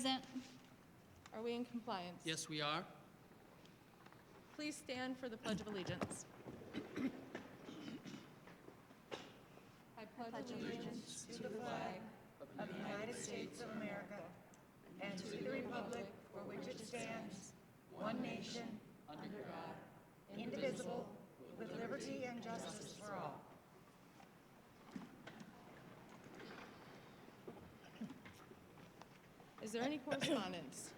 Present. Are we in compliance? Yes, we are. Please stand for the Pledge of Allegiance. I pledge allegiance to the flag of the United States of America and to the republic for which it stands, one nation, under God, indivisible, with liberty and justice for all. Is there any correspondence?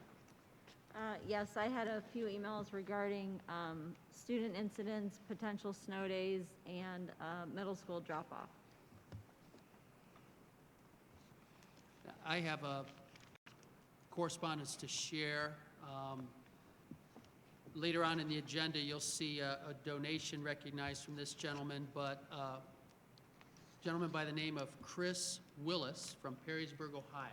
Yes, I had a few emails regarding student incidents, potential snow days, and middle school drop-off. I have a correspondence to share. Later on in the agenda, you'll see a donation recognized from this gentleman, but a gentleman by the name of Chris Willis from Perrysburg, Ohio,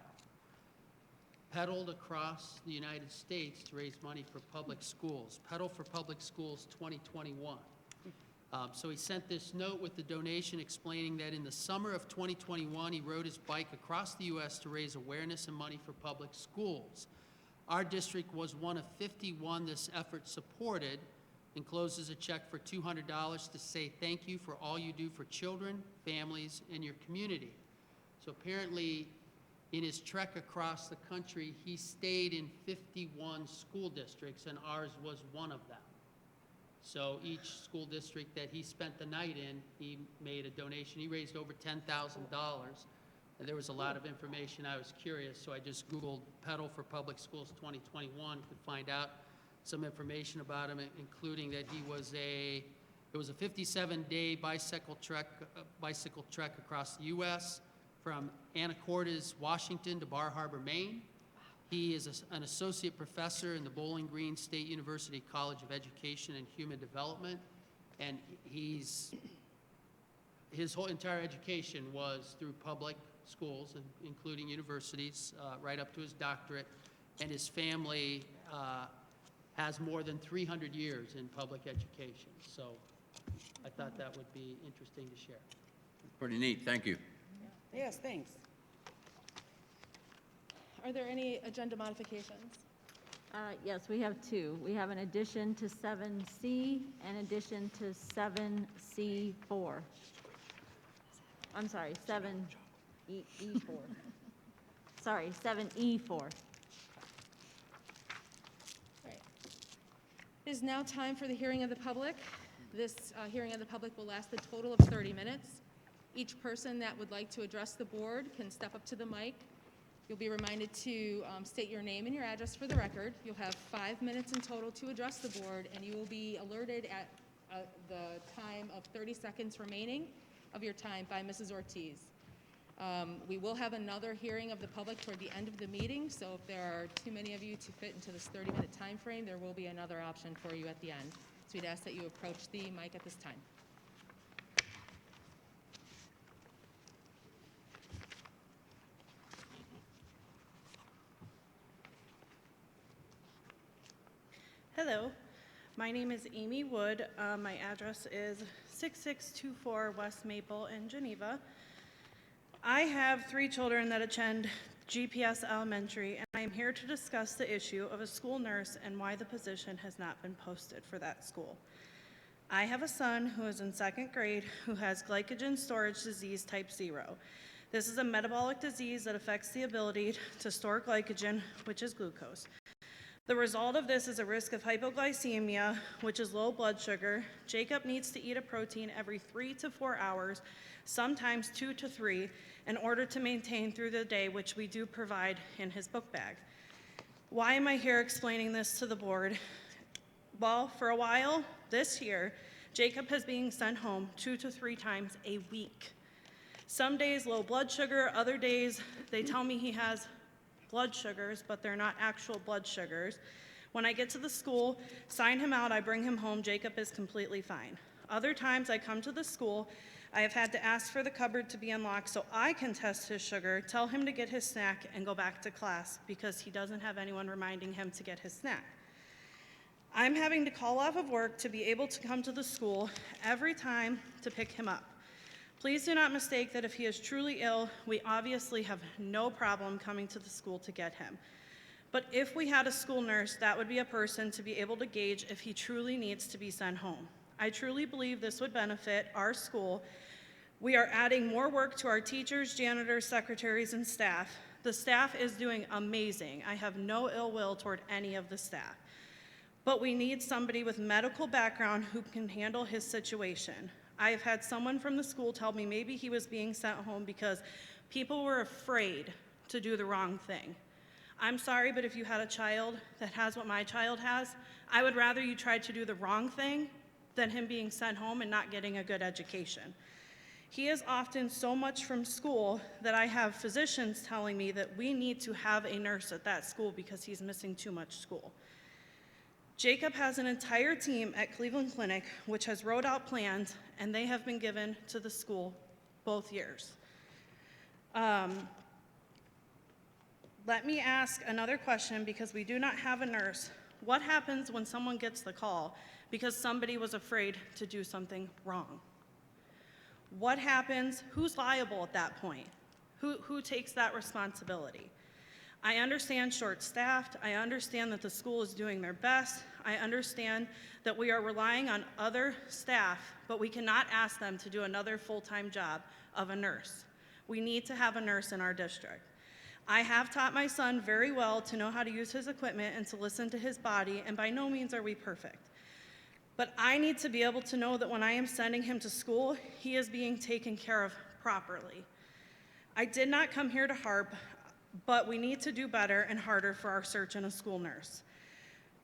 pedaled across the United States to raise money for public schools. Pedal for Public Schools 2021. So he sent this note with the donation explaining that in the summer of 2021, he rode his bike across the U.S. to raise awareness and money for public schools. Our district was one of 51 this effort supported, encloses a check for $200 to say thank you for all you do for children, families, and your community. So apparently, in his trek across the country, he stayed in 51 school districts, and ours was one of them. So each school district that he spent the night in, he made a donation. He raised over $10,000. And there was a lot of information. I was curious, so I just Googled Pedal for Public Schools 2021, could find out some information about him, including that it was a 57-day bicycle trek across the U.S. from Anacortes, Washington to Bar Harbor, Maine. He is an associate professor in the Bowling Green State University College of Education and Human Development, and his whole entire education was through public schools, including universities, right up to his doctorate, and his family has more than 300 years in public education. So I thought that would be interesting to share. Pretty neat, thank you. Yes, thanks. Are there any agenda modifications? Yes, we have two. We have an addition to 7C and addition to 7C4. I'm sorry, 7E4. Sorry, 7E4. Right. It is now time for the hearing of the public. This hearing of the public will last a total of 30 minutes. Each person that would like to address the board can step up to the mic. You'll be reminded to state your name and your address for the record. You'll have 5 minutes in total to address the board, and you will be alerted at the time of 30 seconds remaining of your time by Mrs. Ortiz. We will have another hearing of the public toward the end of the meeting, so if there are too many of you to fit into this 30-minute time frame, there will be another option for you at the end. So we'd ask that you approach the mic at this time. Hello, my name is Amy Wood. My address is 6624 West Maple in Geneva. I have 3 children that attend GPS Elementary, and I am here to discuss the issue of a school nurse and why the position has not been posted for that school. I have a son who is in 2nd grade who has glycogen storage disease type 0. This is a metabolic disease that affects the ability to store glycogen, which is glucose. The result of this is a risk of hypoglycemia, which is low blood sugar. Jacob needs to eat a protein every 3 to 4 hours, sometimes 2 to 3, in order to maintain through the day, which we do provide in his book bag. Why am I here explaining this to the board? Well, for a while this year, Jacob has been sent home 2 to 3 times a week. Some days low blood sugar, other days they tell me he has blood sugars, but they're not actual blood sugars. When I get to the school, sign him out, I bring him home, Jacob is completely fine. Other times I come to the school, I have had to ask for the cupboard to be unlocked so I can test his sugar, tell him to get his snack, and go back to class because he doesn't have anyone reminding him to get his snack. I'm having to call off of work to be able to come to the school every time to pick him up. Please do not mistake that if he is truly ill, we obviously have no problem coming to the school to get him. But if we had a school nurse, that would be a person to be able to gauge if he truly needs to be sent home. I truly believe this would benefit our school. We are adding more work to our teachers, janitors, secretaries, and staff. The staff is doing amazing. I have no ill will toward any of the staff. But we need somebody with medical background who can handle his situation. I have had someone from the school tell me maybe he was being sent home because people were afraid to do the wrong thing. I'm sorry, but if you had a child that has what my child has, I would rather you tried to do the wrong thing than him being sent home and not getting a good education. He is often so much from school that I have physicians telling me that we need to have a nurse at that school because he's missing too much school. Jacob has an entire team at Cleveland Clinic which has wrote out plans, and they have been given to the school both years. Let me ask another question because we do not have a nurse. What happens when someone gets the call because somebody was afraid to do something wrong? What happens? Who's liable at that point? Who takes that responsibility? I understand short-staffed. I understand that the school is doing their best. I understand that we are relying on other staff, but we cannot ask them to do another full-time job of a nurse. We need to have a nurse in our district. I have taught my son very well to know how to use his equipment and to listen to his body, and by no means are we perfect. But I need to be able to know that when I am sending him to school, he is being taken care of properly. I did not come here to harp, but we need to do better and harder for our search in a school nurse.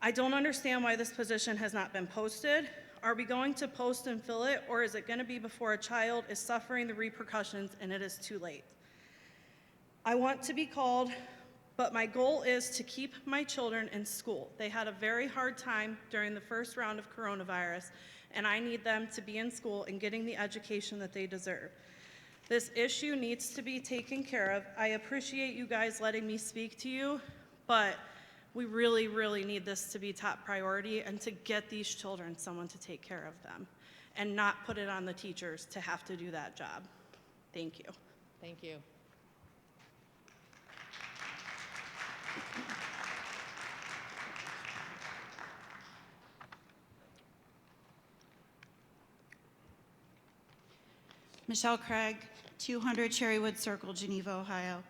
I don't understand why this position has not been posted. Are we going to post and fill it, or is it going to be before a child is suffering the repercussions and it is too late? I want to be called, but my goal is to keep my children in school. They had a very hard time during the first round of coronavirus, and I need them to be in school and getting the education that they deserve. This issue needs to be taken care of. I appreciate you guys letting me speak to you, but we really, really need this to be top priority and to get these children someone to take care of them and not put it on the teachers to have to do that job. Thank you. Thank you. Michelle Craig, 200 Cherrywood Circle, Geneva, Ohio.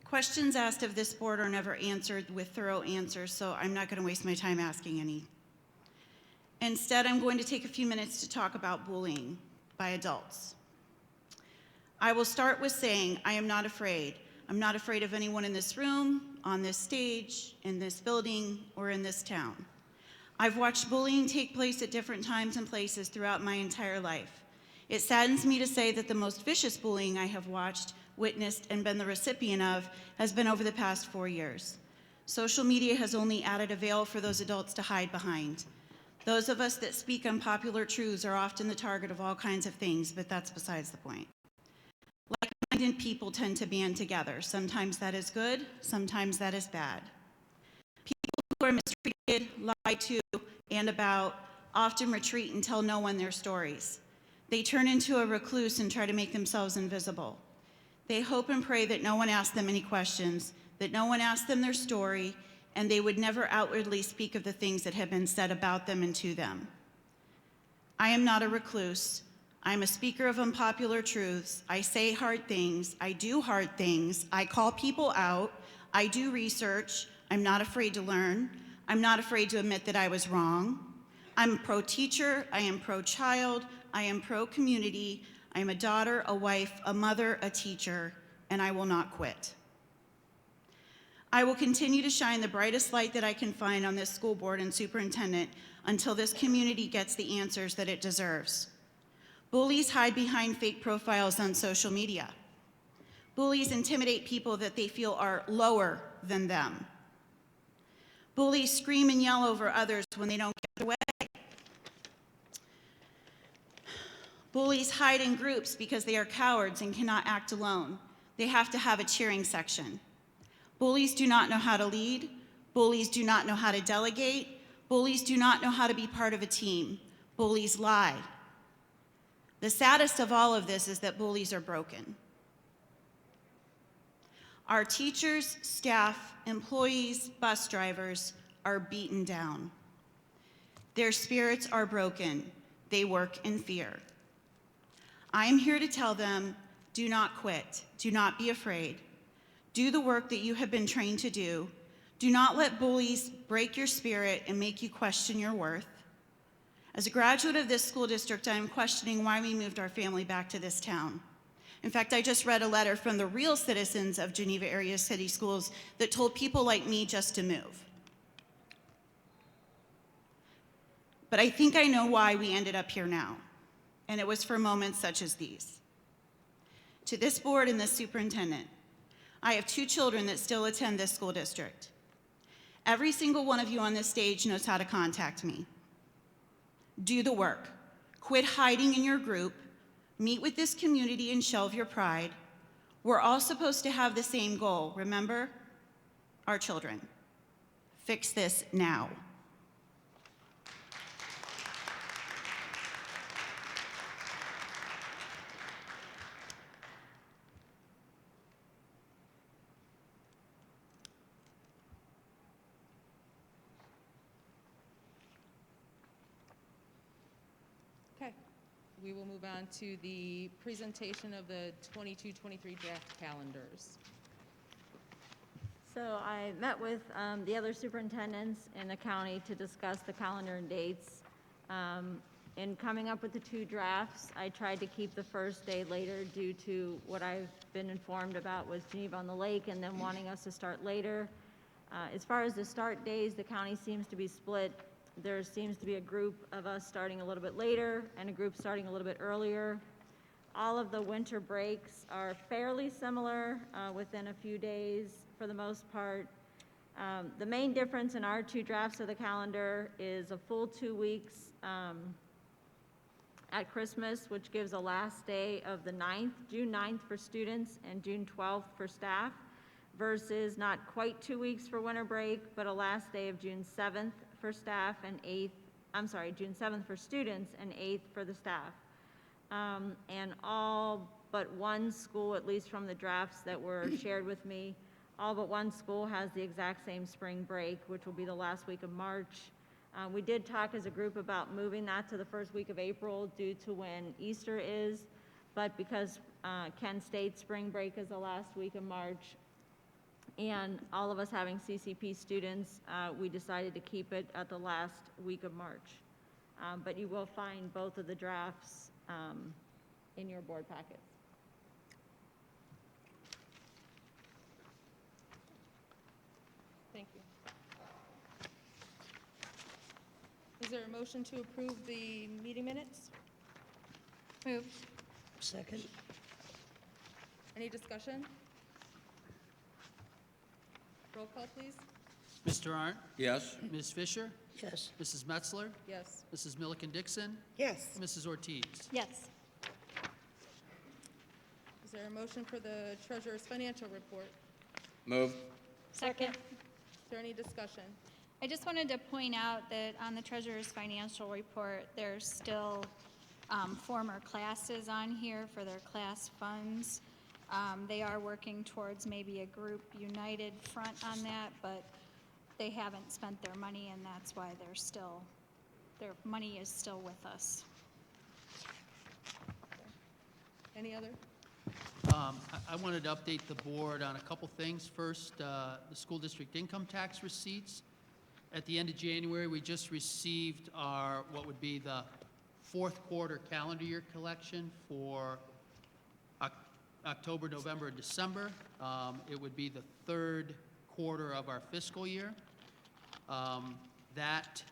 Questions asked of this board are never answered with thorough answers, so I'm not going to waste my time asking any. Instead, I'm going to take a few minutes to talk about bullying by adults. I will start with saying I am not afraid. I'm not afraid of anyone in this room, on this stage, in this building, or in this town. I've watched bullying take place at different times and places throughout my entire life. It saddens me to say that the most vicious bullying I have watched, witnessed, and been the recipient of has been over the past 4 years. Social media has only added a veil for those adults to hide behind. Those of us that speak unpopular truths are often the target of all kinds of things, but that's besides the point. Like-minded people tend to band together. Sometimes that is good, sometimes that is bad. People who are mistreated, lied to, and about often retreat and tell no one their stories. They turn into a recluse and try to make themselves invisible. They hope and pray that no one asks them any questions, that no one asks them their story, and they would never outwardly speak of the things that have been said about them and to them. I am not a recluse. I'm a speaker of unpopular truths. I say hard things. I do hard things. I call people out. I do research. I'm not afraid to learn. I'm not afraid to admit that I was wrong. I'm pro-teacher. I am pro-child. I am pro-community. I am a daughter, a wife, a mother, a teacher, and I will not quit. I will continue to shine the brightest light that I can find on this school board and superintendent until this community gets the answers that it deserves. Bullies hide behind fake profiles on social media. Bullies intimidate people that they feel are lower than them. Bullies scream and yell over others when they don't get their way. Bullies hide in groups because they are cowards and cannot act alone. They have to have a cheering section. Bullies do not know how to lead. Bullies do not know how to delegate. Bullies do not know how to be part of a team. Bullies lie. The saddest of all of this is that bullies are broken. Our teachers, staff, employees, bus drivers are beaten down. Their spirits are broken. They work in fear. I am here to tell them, do not quit. Do not be afraid. Do the work that you have been trained to do. Do not let bullies break your spirit and make you question your worth. As a graduate of this school district, I am questioning why we moved our family back to this town. In fact, I just read a letter from the real citizens of Geneva area city schools that told people like me just to move. But I think I know why we ended up here now, and it was for moments such as these. To this board and this superintendent, I have 2 children that still attend this school district. Every single one of you on this stage knows how to contact me. Do the work. Quit hiding in your group. Meet with this community and shelve your pride. We're all supposed to have the same goal, remember? Our children. Fix this now. Okay, we will move on to the presentation of the 22-23 draft calendars. So I met with the other superintendents in the county to discuss the calendar and dates. In coming up with the 2 drafts, I tried to keep the first day later due to what I've been informed about was Geneva on the Lake and them wanting us to start later. As far as the start days, the county seems to be split. There seems to be a group of us starting a little bit later and a group starting a little bit earlier. All of the winter breaks are fairly similar within a few days for the most part. The main difference in our 2 drafts of the calendar is a full 2 weeks at Christmas, which gives a last day of the 9th, June 9th for students and June 12th for staff, versus not quite 2 weeks for winter break, but a last day of June 7th for staff and June 7th for students and 8th for the staff. And all but one school, at least from the drafts that were shared with me, all but one school has the exact same spring break, which will be the last week of March. We did talk as a group about moving that to the first week of April due to when Easter is, but because Kent State spring break is the last week of March, and all of us having CCP students, we decided to keep it at the last week of March. But you will find both of the drafts in your board packets. Thank you. Is there a motion to approve the meeting minutes? Moved. Second. Any discussion? Roll call, please. Mr. Arndt? Yes. Ms. Fisher? Yes. Mrs. Metzler? Yes. Mrs. Milliken Dixon? Yes. Mrs. Ortiz? Yes. Is there a motion for the treasurer's financial report? Move. Second. Is there any discussion? I just wanted to point out that on the treasurer's financial report, there's still former classes on here for their class funds. They are working towards maybe a group united front on that, but they haven't spent their money, and that's why their money is still with us. Any other? I wanted to update the board on a couple things. First, the school district income tax receipts. At the end of January, we just received our, what would be the 4th quarter calendar year collection for October, November, and December. It would be the 3rd quarter of our fiscal year. That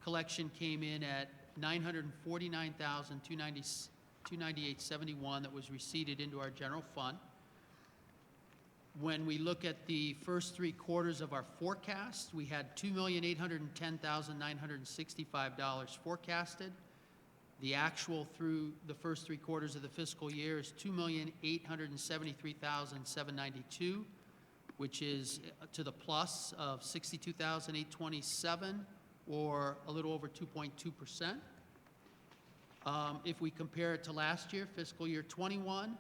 collection came in at $949,298.71 that was receipted into our general fund. When we look at the first 3 quarters of our forecast, we had $2,810,965 forecasted. The actual through the first 3 quarters of the fiscal year is $2,873,792, which is to the plus of $62,827, or a little over 2.2%. If we compare it to last year, fiscal year '21,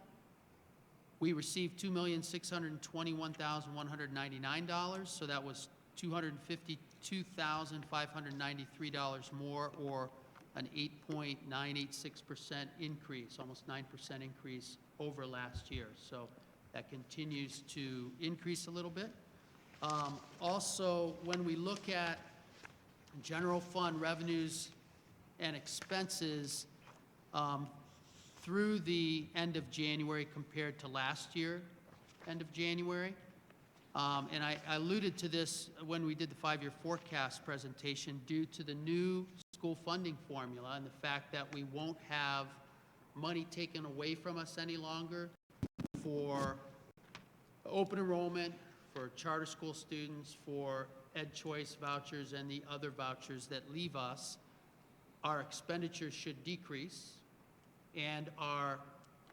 We received $2,621,199, so that was $252,593 more, or an 8.986% increase, almost 9% increase over last year. So that continues to increase a little bit. Also, when we look at general fund revenues and expenses through the end of January compared to last year, end of January, and I alluded to this when we did the five-year forecast presentation, due to the new school funding formula and the fact that we won't have money taken away from us any longer for open enrollment, for charter school students, for Ed Choice vouchers and the other vouchers that leave us. Our expenditures should decrease and our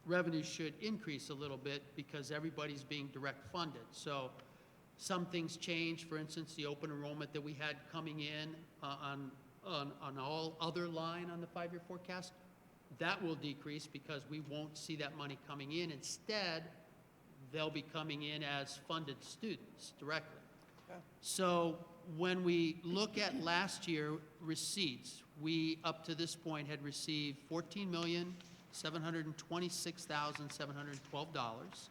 revenue should increase a little bit because everybody's being direct funded. So some things change. For instance, the open enrollment that we had coming in on all other line on the five-year forecast, that will decrease because we won't see that money coming in. Instead, they'll be coming in as funded students directly. So when we look at last year receipts, we up to this point had received $14,726,712.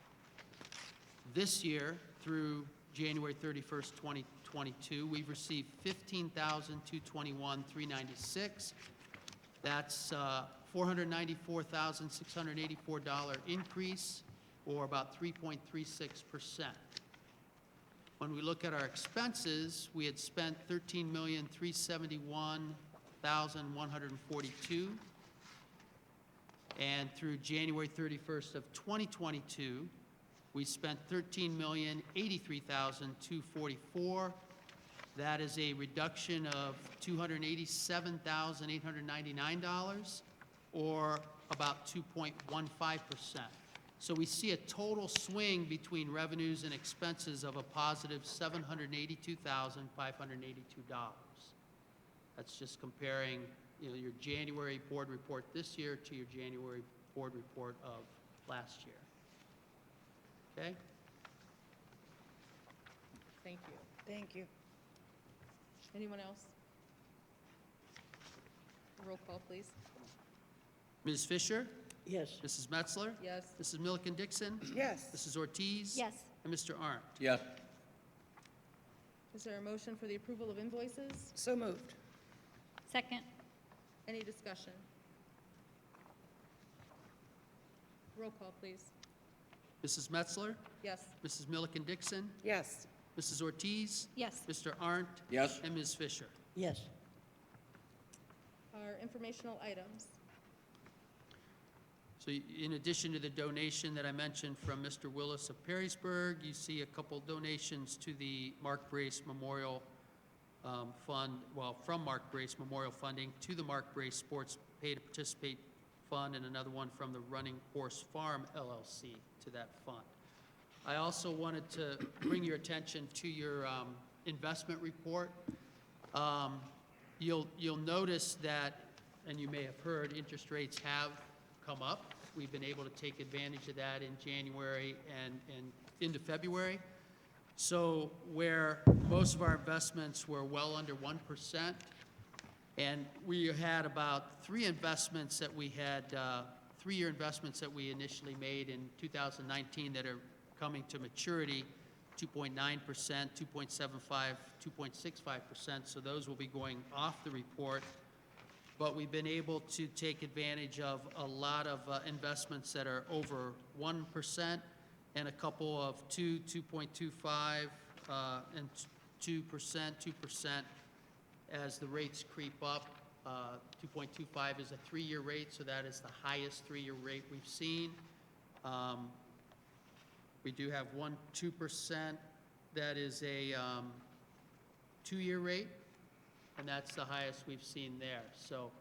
This year, through January 31st, 2022, we've received $15,221,396. That's $494,684 increase, or about 3.36%. When we look at our expenses, we had spent $13,371,142, and through January 31st of 2022, we spent $13,083,244. That is a reduction of $287,899, or about 2.15%. So we see a total swing between revenues and expenses of a positive $782,582. That's just comparing, your January board report this year to your January board report of last year. Okay? Thank you. Thank you. Anyone else? Roll call, please. Ms. Fisher? Yes. Mrs. Metzler? Yes. Mrs. Milliken Dixon? Yes. Mrs. Ortiz? Yes. And Mr. Arndt? Yes. Is there a motion for the approval of invoices? So moved. Second. Any discussion? Roll call, please. Mrs. Metzler? Yes. Mrs. Milliken Dixon? Yes. Mrs. Ortiz? Yes. Mr. Arndt? Yes. And Ms. Fisher? Yes. Our informational items. So in addition to the donation that I mentioned from Mr. Willis of Perrysburg, you see a couple donations to the Mark Brace Memorial Fund, well, from Mark Brace Memorial Funding to the Mark Brace Sports Pay to Participate Fund, and another one from the Running Horse Farm LLC to that fund. I also wanted to bring your attention to your investment report. You'll notice that, and you may have heard, interest rates have come up. We've been able to take advantage of that in January and into February. So where most of our investments were well under 1%, and we had about three-year investments that we initially made in 2019 that are coming to maturity, 2.9%, 2.75%, 2.65%, so those will be going off the report. But we've been able to take advantage of a lot of investments that are over 1%, and a couple of 2.25, and 2% as the rates creep up. 2.25 is a three-year rate, so that is the highest three-year rate we've seen. We do have 2% that is a two-year rate, and that's the highest we've seen there. So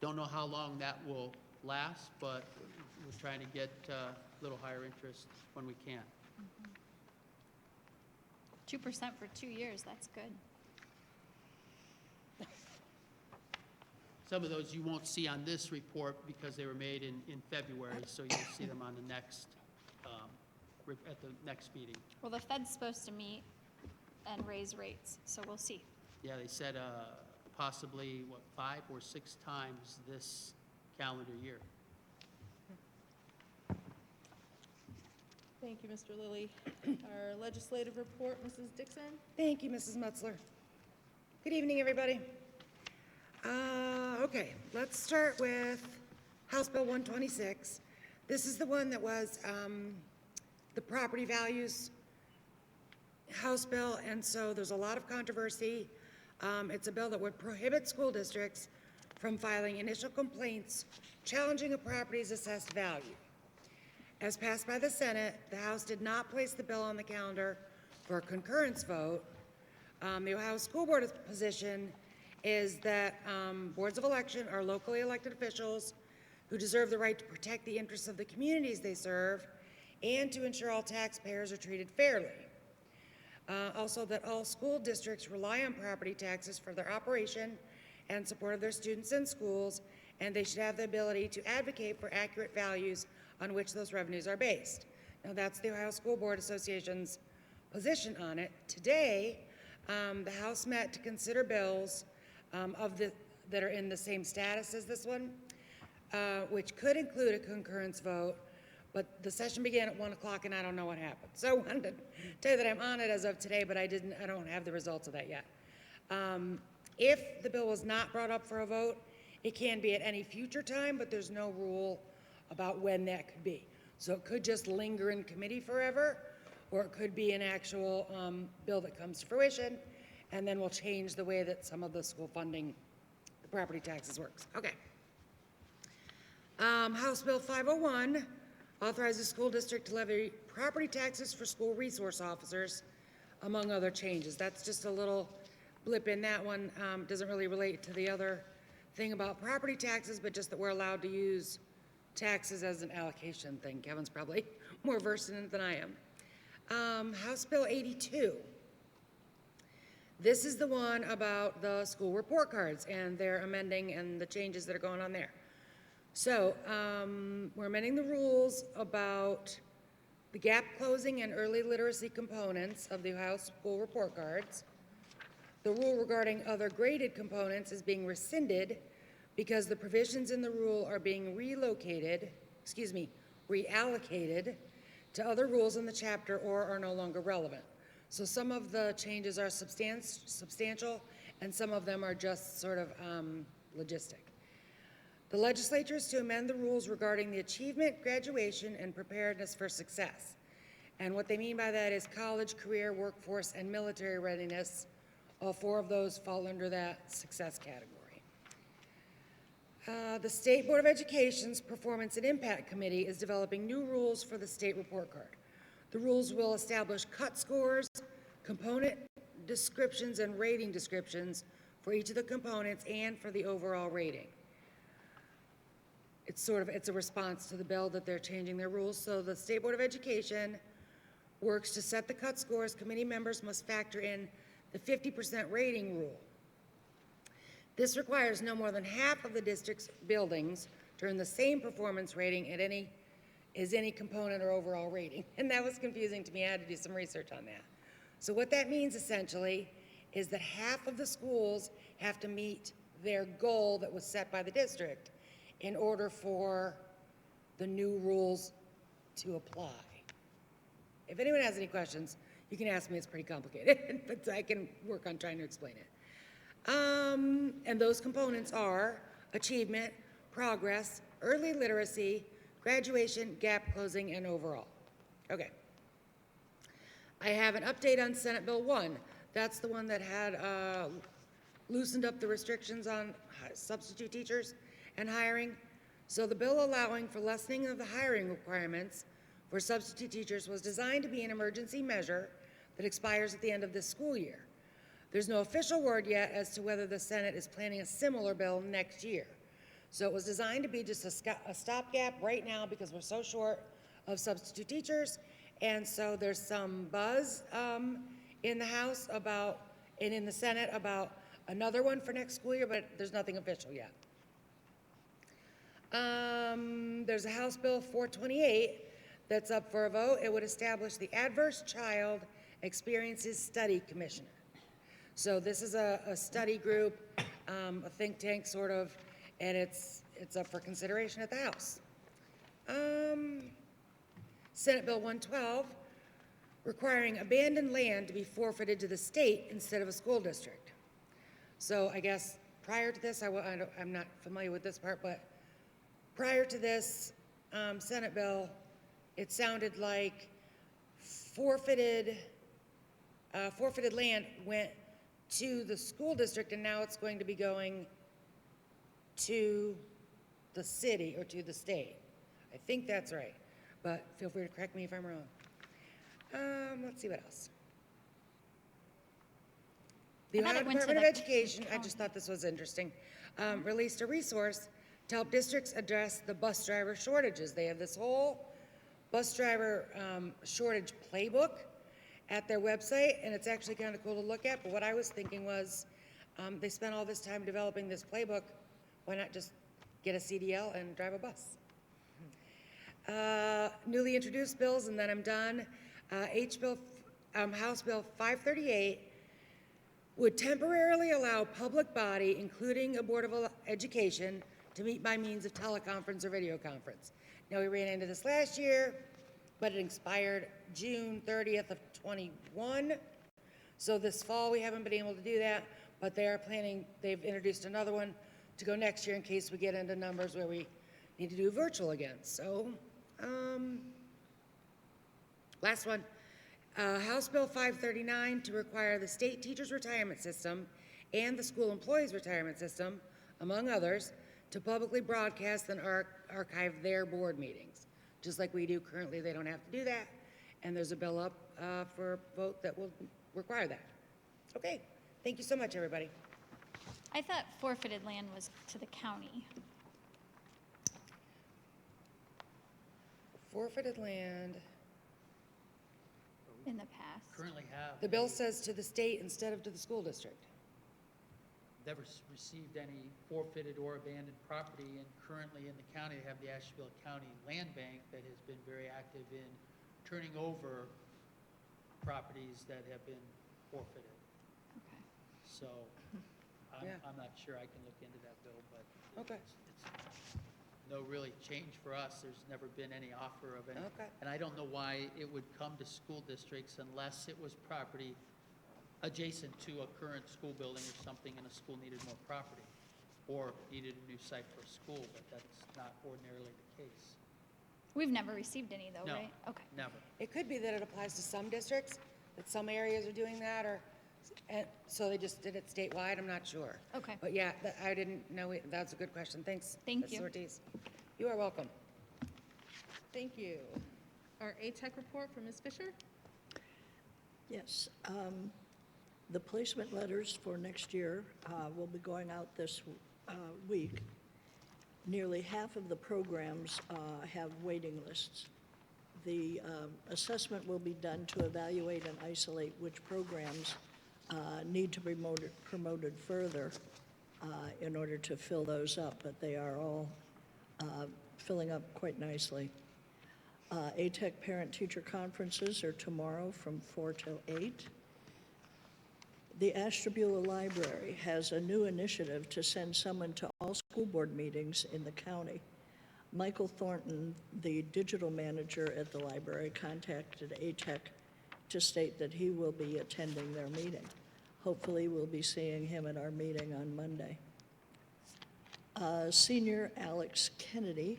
don't know how long that will last, but we're trying to get a little higher interest when we can. 2% for 2 years, that's good. Some of those you won't see on this report because they were made in February, so you'll see them on the next at the next meeting. Well, the Fed's supposed to meet and raise rates, so we'll see. Yeah, they said possibly, 5 or 6 times this calendar year. Thank you, Mr. Lillie. Our legislative report, Mrs. Dixon. Thank you, Mrs. Metzler. Good evening, everybody. Okay, let's start with House Bill 126. This is the one that was the property values House bill, and so there's a lot of controversy. It's a bill that would prohibit school districts from filing initial complaints challenging a property's assessed value. As passed by the Senate, the House did not place the bill on the calendar for a concurrence vote. The Ohio School Board's position is that boards of election are locally elected officials who deserve the right to protect the interests of the communities they serve and to ensure all taxpayers are treated fairly. Also, that all school districts rely on property taxes for their operation and support of their students and schools, and they should have the ability to advocate for accurate values on which those revenues are based. Now, that's the Ohio School Board Association's position on it. Today, the House met to consider bills that are in the same status as this one, which could include a concurrence vote, but the session began at 1 o'clock and I don't know what happened. So I wanted to tell you that I'm on it as of today, but I don't have the results of that yet. If the bill was not brought up for a vote, it can be at any future time, but there's no rule about when that could be. So it could just linger in committee forever, or it could be an actual bill that comes to fruition, and then we'll change the way that some of the school funding, the property taxes works. Okay. House Bill 501 authorizes school district to levy property taxes for school resource officers, among other changes. That's just a little blip in that one. Doesn't really relate to the other thing about property taxes, but just that we're allowed to use taxes as an allocation thing. Kevin's probably more versed in it than I am. House Bill 82. This is the one about the school report cards and their amending and the changes that are going on there. So we're amending the rules about the gap closing and early literacy components of the Ohio school report cards. The rule regarding other graded components is being rescinded because the provisions in the rule are being reallocated to other rules in the chapter or are no longer relevant. So some of the changes are substantial and some of them are just sort of logistic. The legislature is to amend the rules regarding the achievement, graduation, and preparedness for success. And what they mean by that is college, career, workforce, and military readiness. All 4 of those fall under that success category. The State Board of Education's Performance and Impact Committee is developing new rules for the state report card. The rules will establish cut scores, component descriptions, and rating descriptions for each of the components and for the overall rating. It's a response to the bill that they're changing their rules. So the State Board of Education works to set the cut scores. Committee members must factor in the 50% rating rule. This requires no more than half of the district's buildings to earn the same performance rating at any component or overall rating. And that was confusing to me. I had to do some research on that. So what that means essentially is that half of the schools have to meet their goal that was set by the district in order for the new rules to apply. If anyone has any questions, you can ask me. It's pretty complicated, but I can work on trying to explain it. And those components are achievement, progress, early literacy, graduation, gap closing, and overall. Okay. I have an update on Senate Bill 1. That's the one that had loosened up the restrictions on substitute teachers and hiring. So the bill allowing for lessening of the hiring requirements for substitute teachers was designed to be an emergency measure that expires at the end of this school year. There's no official word yet as to whether the Senate is planning a similar bill next year. So it was designed to be just a stopgap right now because we're so short of substitute teachers. And so there's some buzz in the House and in the Senate about another one for next school year, but there's nothing official yet. There's a House Bill 428 that's up for a vote. It would establish the Adverse Child Experiences Study Commissioner. So this is a study group, a think tank sort of, and it's up for consideration at the House. Senate Bill 112, requiring abandoned land to be forfeited to the state instead of a school district. So I guess prior to this, I'm not familiar with this part, but prior to this Senate bill, it sounded like forfeited land went to the school district, and now it's going to be going to the city or to the state. I think that's right, but feel free to correct me if I'm wrong. Let's see what else. The I thought Ohio it went to Department of the Education, I just thought this was interesting, released a resource to help districts address the bus driver shortages. They have this whole bus driver shortage playbook at their website, and it's actually kind of cool to look at. But what I was thinking was, they spent all this time developing this playbook. Why not just get a CDL and drive a bus? Newly introduced bills, and then I'm done. House Bill 538 would temporarily allow public body, including a Board of Education, to meet by means of teleconference or video conference. Now, we ran into this last year, but it expired June 30th of 21. So this fall, we haven't been able to do that, but they are planning, they've introduced another one to go next year in case we get into numbers where we need to do virtual again. So, last one, House Bill 539 to require the state teachers' retirement system and the school employees' retirement system, among others, to publicly broadcast and archive their board meetings. Just like we do currently, they don't have to do that. And there's a bill up for vote that will require that. Okay, thank you so much, everybody. I thought forfeited land was to the county. Forfeited land, In the past. Currently have. the bill says to the state instead of to the school district. Never received any forfeited or abandoned property, and currently in the county, they have the Asheville County Land Bank that has been very active in turning over properties that have been forfeited. Okay. So Yeah. I'm not sure, I can look into that bill, but Okay. it's no really change for us. There's never been any offer of any. Okay. And I don't know why it would come to school districts unless it was property adjacent to a current school building or something, and a school needed more property, or needed a new site for a school, but that's not ordinarily the case. We've never received any though, No. right? Okay. Never. It could be that it applies to some districts, that some areas are doing that, or, and so they just did it statewide, I'm not sure. Okay. But yeah, I didn't know, that's a good question, thanks. Thank Mrs. you. Ortiz. You are welcome. Thank you. Our ATEC report from Ms. Fisher? Yes, the placement letters for next year will be going out this week. Nearly half of the programs have waiting lists. The assessment will be done to evaluate and isolate which programs need to be promoted further in order to fill those up, but they are all filling up quite nicely. ATEC parent-teacher conferences are tomorrow from 4 till 8. The Ashtabula Library has a new initiative to send someone to all school board meetings in the county. Michael Thornton, the digital manager at the library, contacted ATEC to state that he will be attending their meeting. Hopefully, we'll be seeing him at our meeting on Monday. Senior Alex Kennedy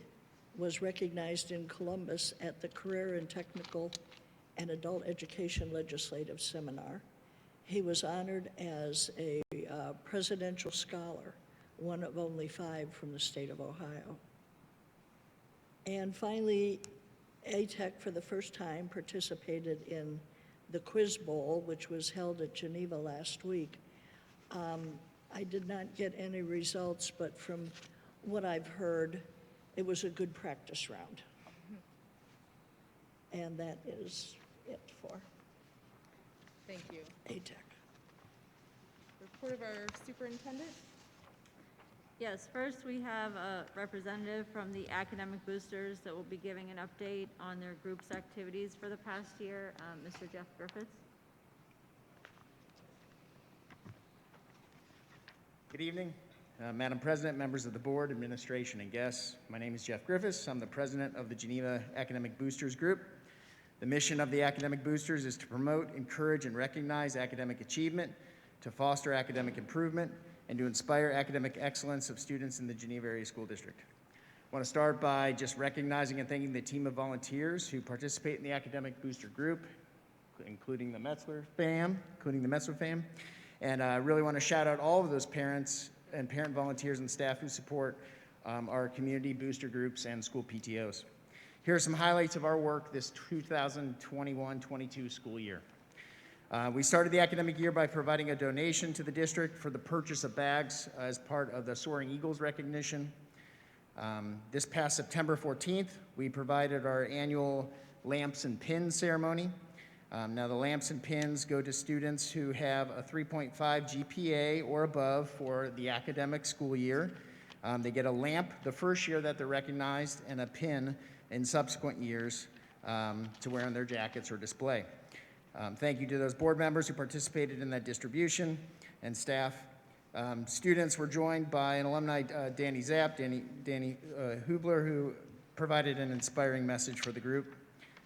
was recognized in Columbus at the Career and Technical and Adult Education Legislative Seminar. He was honored as a presidential scholar, one of only 5 from the state of Ohio. And finally, ATEC for the first time participated in the Quiz Bowl, which was held at Geneva last week. I did not get any results, but from what I've heard, it was a good practice round. And that is it for Thank you. ATEC. Report of our superintendent? Yes, first we have a representative from the Academic Boosters that will be giving an update on their group's activities for the past year, Mr. Jeff Griffiths. Good evening, Madam President, members of the board, administration, and guests. My name is Jeff Griffiths. I'm the president of the Geneva Academic Boosters Group. The mission of the Academic Boosters is to promote, encourage, and recognize academic achievement, to foster academic improvement, and to inspire academic excellence of students in the Geneva Area School District. I want to start by just recognizing and thanking the team of volunteers who participate in the Academic Booster Group, including the Metzler fam, And I really want to shout out all of those parents and parent volunteers and staff who support our community booster groups and school PTOs. Here are some highlights of our work this 2021-22 school year. We started the academic year by providing a donation to the district for the purchase of bags as part of the Soaring Eagles recognition. This past September 14th, we provided our annual lamps and pins ceremony. Now the lamps and pins go to students who have a 3.5 GPA or above for the academic school year. They get a lamp the first year that they're recognized and a pin in subsequent years to wear on their jackets or display. Thank you to those board members who participated in that distribution and staff. Students were joined by an alumni, Danny Hubler, who provided an inspiring message for the group.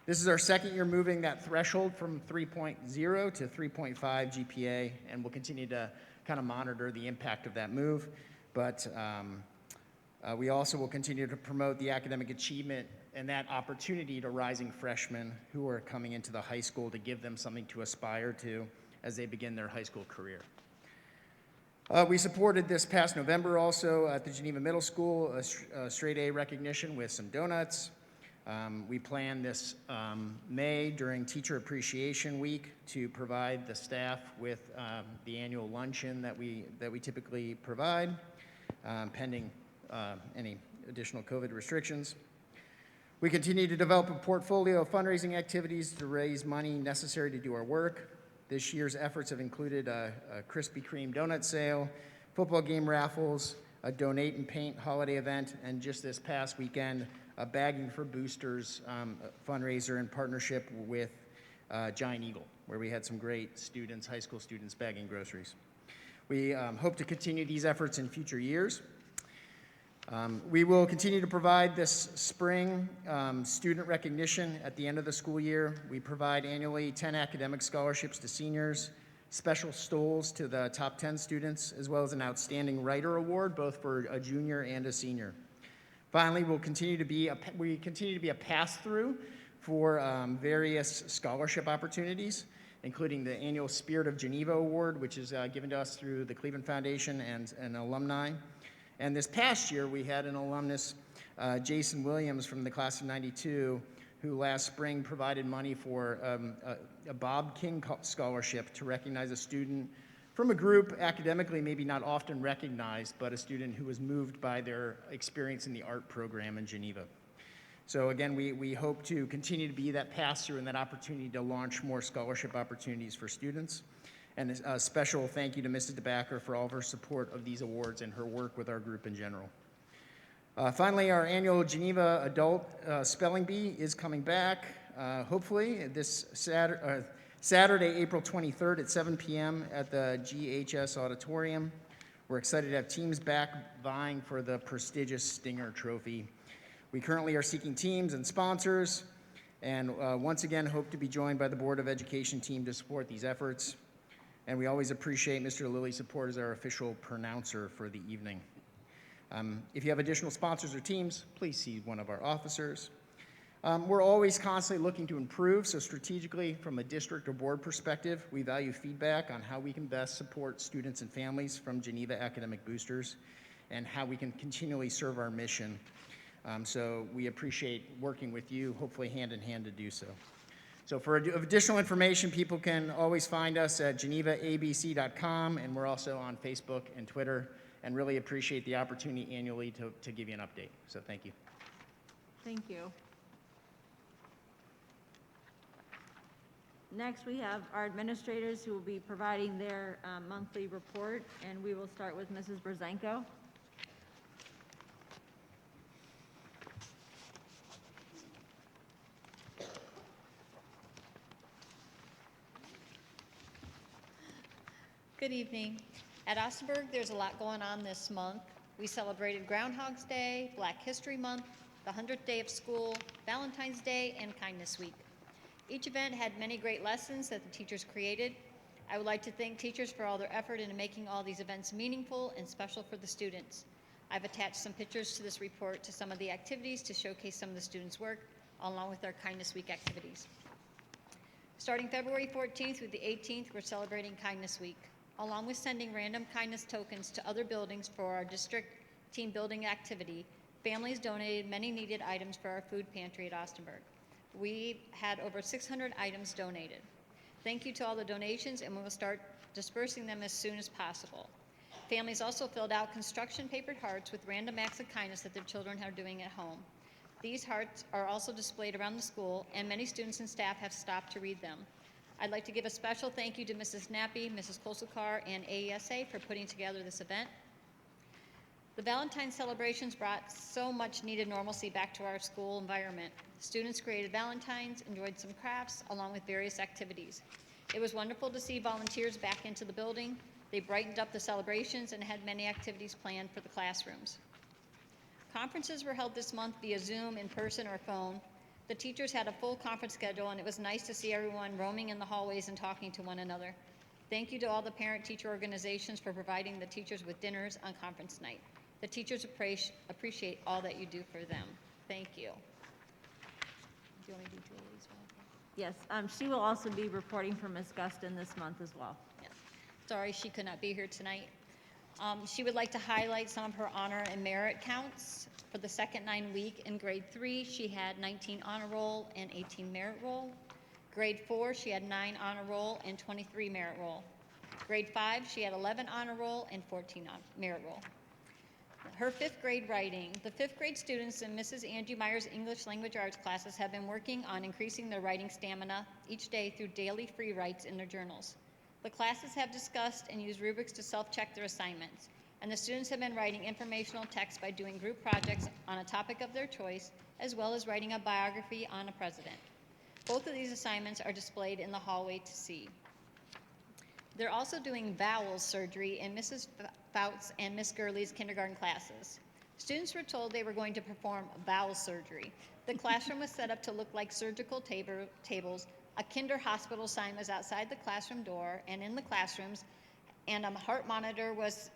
This is our second year moving that threshold from 3.0 to 3.5 GPA, and we'll continue to kind of monitor the impact of that move. But we also will continue to promote the academic achievement and that opportunity to rising freshmen who are coming into the high school to give them something to aspire to as they begin their high school career. We supported this past November also at the Geneva Middle School a straight A recognition with some donuts. We plan this May during Teacher Appreciation Week to provide the staff with the annual luncheon that we typically provide, pending any additional COVID restrictions. We continue to develop a portfolio of fundraising activities to raise money necessary to do our work. This year's efforts have included a Krispy Kreme donut sale, football game raffles, a donate and paint holiday event, and just this past weekend, a Bagging for Boosters fundraiser in partnership with Giant Eagle, where we had some great students, high school students, bagging groceries. We hope to continue these efforts in future years. We will continue to provide this spring student recognition at the end of the school year. We provide annually 10 academic scholarships to seniors, special stoles to the top 10 students, as well as an Outstanding Writer Award, both for a junior and a senior. Finally, we continue to be a pass-through for various scholarship opportunities, including the annual Spirit of Geneva Award, which is given to us through the Cleveland Foundation and an alumni. And this past year, we had an alumnus, Jason Williams from the class of '92, who last spring provided money for a Bob King scholarship to recognize a student from a group academically maybe not often recognized, but a student who was moved by their experience in the art program in Geneva. So again, we hope to continue to be that pass-through and that opportunity to launch more scholarship opportunities for students. And a special thank you to Mrs. DeBacker for all of her support of these awards and her work with our group in general. Finally, our annual Geneva Adult Spelling Bee is coming back, hopefully this Saturday, April 23rd at 7 p.m. at the GHS Auditorium. We're excited to have teams back vying for the prestigious Stinger Trophy. We currently are seeking teams and sponsors, and once again hope to be joined by the Board of Education team to support these efforts. And we always appreciate Mr. Lillie's support as our official pronouncer for the evening. If you have additional sponsors or teams, please see one of our officers. We're always constantly looking to improve, so strategically from a district or board perspective, we value feedback on how we can best support students and families from Geneva Academic Boosters and how we can continually serve our mission. So we appreciate working with you, hopefully hand in hand to do so. So for additional information, people can always find us at genevaabc.com, and we're also on Facebook and Twitter, and really appreciate the opportunity annually to give you an update. So thank you. Thank you. Next, we have our administrators who will be providing their monthly report, and we will start with Mrs. Brzenko. Good evening. At Austinberg, there's a lot going on this month. We celebrated Groundhog's Day, Black History Month, the 100th day of school, Valentine's Day, and Kindness Week. Each event had many great lessons that the teachers created. I would like to thank teachers for all their effort in making all these events meaningful and special for the students. I've attached some pictures to this report to some of the activities to showcase some of the students' work, along with our Kindness Week activities. Starting February 14th through the 18th, we're celebrating Kindness Week, along with sending random kindness tokens to other buildings for our district team building activity. Families donated many needed items for our food pantry at Austinberg. We had over 600 items donated. Thank you to all the donations, and we will start dispersing them as soon as possible. Families also filled out construction papered hearts with random acts of kindness that their children are doing at home. These hearts are also displayed around the school, and many students and staff have stopped to read them. I'd like to give a special thank you to Mrs. Nappy, Mrs. Kolsukar, and AESA for putting together this event. The Valentine's celebrations brought so much needed normalcy back to our school environment. Students created Valentines, enjoyed some crafts, along with various activities. It was wonderful to see volunteers back into the building. They brightened up the celebrations and had many activities planned for the classrooms. Conferences were held this month via Zoom, in person, or phone. The teachers had a full conference schedule, and it was nice to see everyone roaming in the hallways and talking to one another. Thank you to all the parent-teacher organizations for providing the teachers with dinners on conference night. The teachers appreciate all that you do for them. Thank you. Do you want me to do Julie's one? Yes, she will also be reporting for Ms. Guston this month as well. Yeah. Sorry she could not be here tonight. She would like to highlight some of her honor and merit counts. For the second 9 week in grade 3, she had 19 honor roll and 18 merit roll. Grade 4, she had 9 honor roll and 23 merit roll. Grade 5, she had 11 honor roll and 14 merit roll. Her 5th grade writing. The 5th grade students in Mrs. Angie Meyer's English Language Arts classes have been working on increasing their writing stamina each day through daily free writes in their journals. The classes have discussed and used rubrics to self-check their assignments, and the students have been writing informational text by doing group projects on a topic of their choice, as well as writing a biography on a president. Both of these assignments are displayed in the hallway to see. They're also doing vowel surgery in Mrs. Fouts and Miss Gurley's kindergarten classes. Students were told they were going to perform vowel surgery. The classroom was set up to look like surgical tables. A kinder hospital sign was outside the classroom door and in the classrooms, and a heart monitor was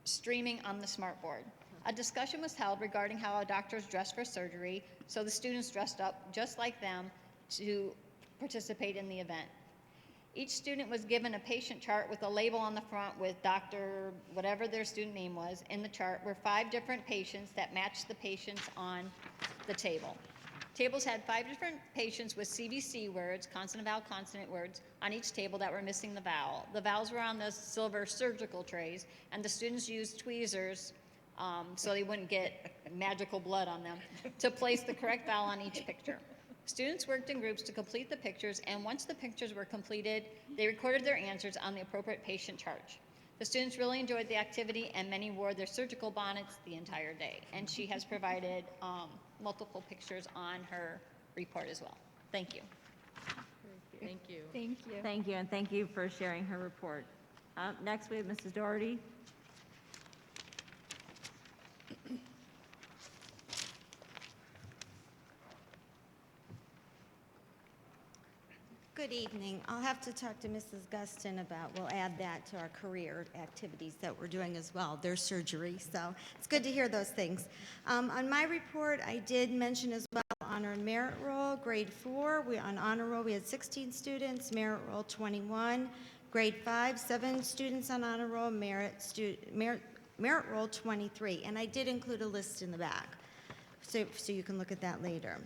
streaming on the smartboard. A discussion was held regarding how doctors dress for surgery, so the students dressed up just like them to participate in the event. Each student was given a patient chart with a label on the front with Dr. whatever their student name was. In the chart were 5 different patients that matched the patients on the table. Tables had 5 different patients with CVC words, consonant, vowel, consonant words, on each table that were missing the vowel. The vowels were on the silver surgical trays, and the students used tweezers so they wouldn't get magical blood on them to place the correct vowel on each picture. Students worked in groups to complete the pictures, and once the pictures were completed, they recorded their answers on the appropriate patient chart. The students really enjoyed the activity, and many wore their surgical bonnets the entire day. And she has provided multiple pictures on her report as well. Thank you. Thank you. Thank you. Thank you, and thank you for sharing her report. Next, we have Mrs. Doherty. Good evening. I'll have to talk to Mrs. Guston about, we'll add that to our career activities that we're doing as well, their surgery. So it's good to hear those things. On my report, I did mention as well honor and merit roll, grade 4. On honor roll, we had 16 students, merit roll 21. Grade 5, 7 students on honor roll, merit roll 23. And I did include a list in the back, so you can look at that later.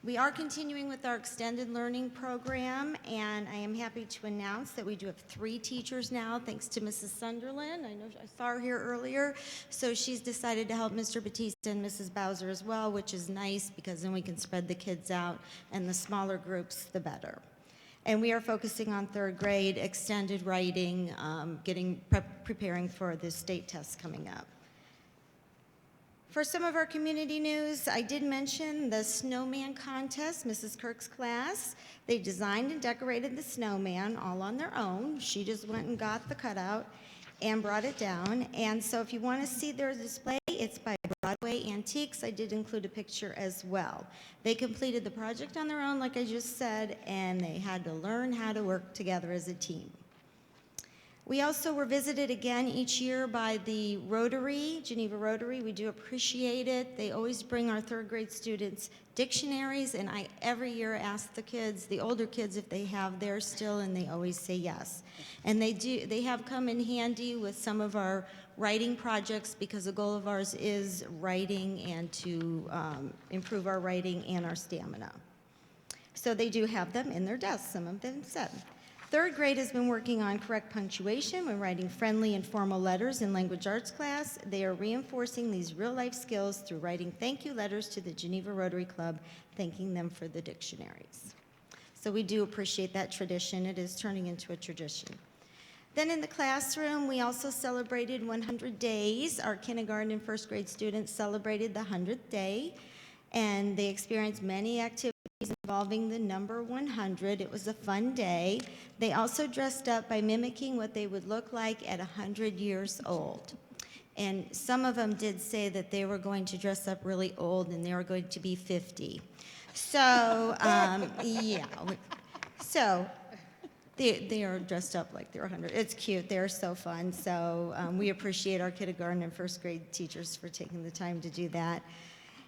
We are continuing with our extended learning program, and I am happy to announce that we do have 3 teachers now, thanks to Mrs. Sunderland. I know I saw her here earlier, so she's decided to help Mr. Batista and Mrs. Bowser as well, which is nice because then we can spread the kids out, and the smaller groups, the better. And we are focusing on 3rd grade, extended writing, preparing for the state tests coming up. For some of our community news, I did mention the snowman contest, Mrs. Kirk's class. They designed and decorated the snowman all on their own. She just went and got the cutout and brought it down. And so if you want to see their display, it's by Broadway Antiques. I did include a picture as well. They completed the project on their own, like I just said, and they had to learn how to work together as a team. We also were visited again each year by the Rotary, Geneva Rotary. We do appreciate it. They always bring our third grade students dictionaries, and I every year ask the kids, the older kids, if they have theirs still, and they always say yes. And they have come in handy with some of our writing projects, because a goal of ours is writing and to improve our writing and our stamina. So they do have them in their desks, some of them said. Third grade has been working on correct punctuation when writing friendly and formal letters in language arts class. They are reinforcing these real-life skills through writing thank you letters to the Geneva Rotary Club, thanking them for the dictionaries. So we do appreciate that tradition. It is turning into a tradition. Then in the classroom, we also celebrated 100 days. Our kindergarten and first grade students celebrated the 100th day, and they experienced many activities involving the number 100. It was a fun day. They also dressed up by mimicking what they would look like at 100 years old. And some of them did say that they were going to dress up really old and they were going to be 50. So, yeah. So, they are dressed up like they're 100. It's cute. They're so fun. So, we appreciate our kindergarten and first grade teachers for taking the time to do that.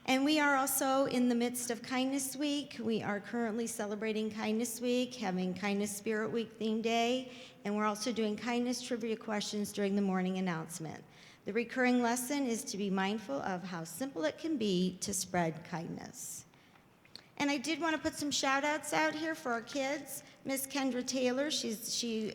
And we are also in the midst of Kindness Week. We are currently celebrating Kindness Week, having Kindness Spirit Week theme day, and we're also doing kindness trivia questions during the morning announcement. The recurring lesson is to be mindful of how simple it can be to spread kindness. And I did want to put some shout outs out here for our kids. Miss Kendra Taylor, she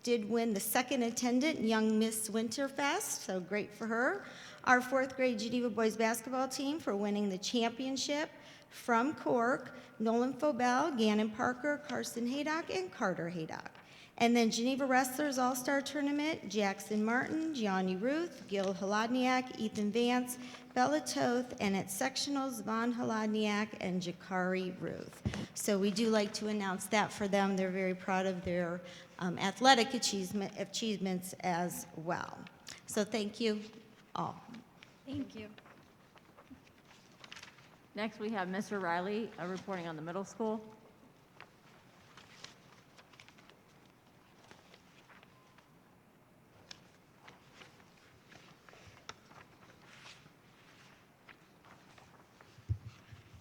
did win the second attendant Young Miss Winterfest, so great for her. Our fourth grade Geneva boys basketball team for winning the championship from Cork, Nolan Fobel, Gannon Parker, Carson Haydock, and Carter Haydock. And then Geneva Wrestlers All-Star Tournament, Jackson Martin, Gianni Ruth, Gil Holodniak, Ethan Vance, Bella Toth, and at sectionals, Vaughn Holodniak and Jakari Ruth. So we do like to announce that for them. They're very proud of their athletic achievements as well. So thank you all. Thank you. Next, we have Mr. Riley reporting on the middle school.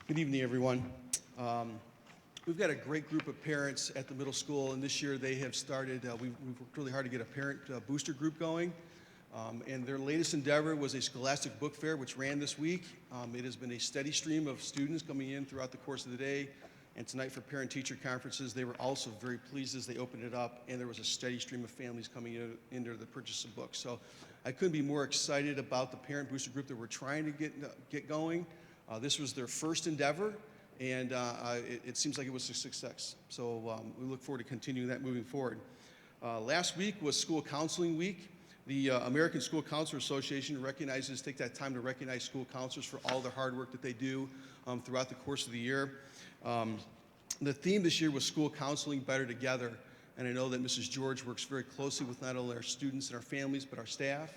Good evening, everyone. We've got a great group of parents at the middle school, and this year they have started, we've worked really hard to get a parent booster group going. And their latest endeavor was a Scholastic Book Fair, which ran this week. It has been a steady stream of students coming in throughout the course of the day. And tonight for parent-teacher conferences, they were also very pleased as they opened it up, and there was a steady stream of families coming in into the purchase of books. So I couldn't be more excited about the parent booster group that we're trying to get going. This was their first endeavor, and it seems like it was a success. So we look forward to continuing that moving forward. Last week was School Counseling Week. The American School Counselor Association take that time to recognize school counselors for all the hard work that they do throughout the course of the year. The theme this year was School Counseling Better Together, and I know that Mrs. George works very closely with not only our students and our families, but our staff,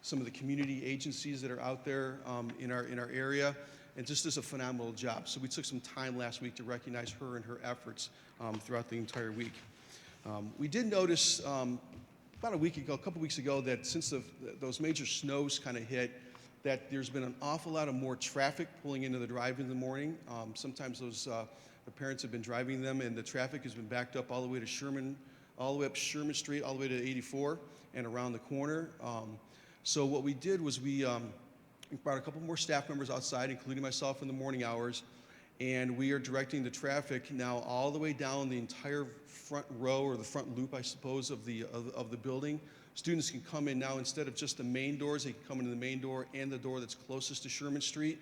some of the community agencies that are out there in our area, and just does a phenomenal job. So we took some time last week to recognize her and her efforts throughout the entire week. We did notice about a couple weeks ago, that since those major snows kind of hit, that there's been an awful lot of more traffic pulling into the drive in the morning. Sometimes the parents have been driving them, and the traffic has been backed up all the way to Sherman, all the way up Sherman Street, all the way to 84, and around the corner. So what we did was we brought a couple more staff members outside, including myself in the morning hours, and we are directing the traffic now all the way down the entire front row, or the front loop, I suppose, of the building. Students can come in now, instead of just the main doors, they can come into the main door and the door that's closest to Sherman Street.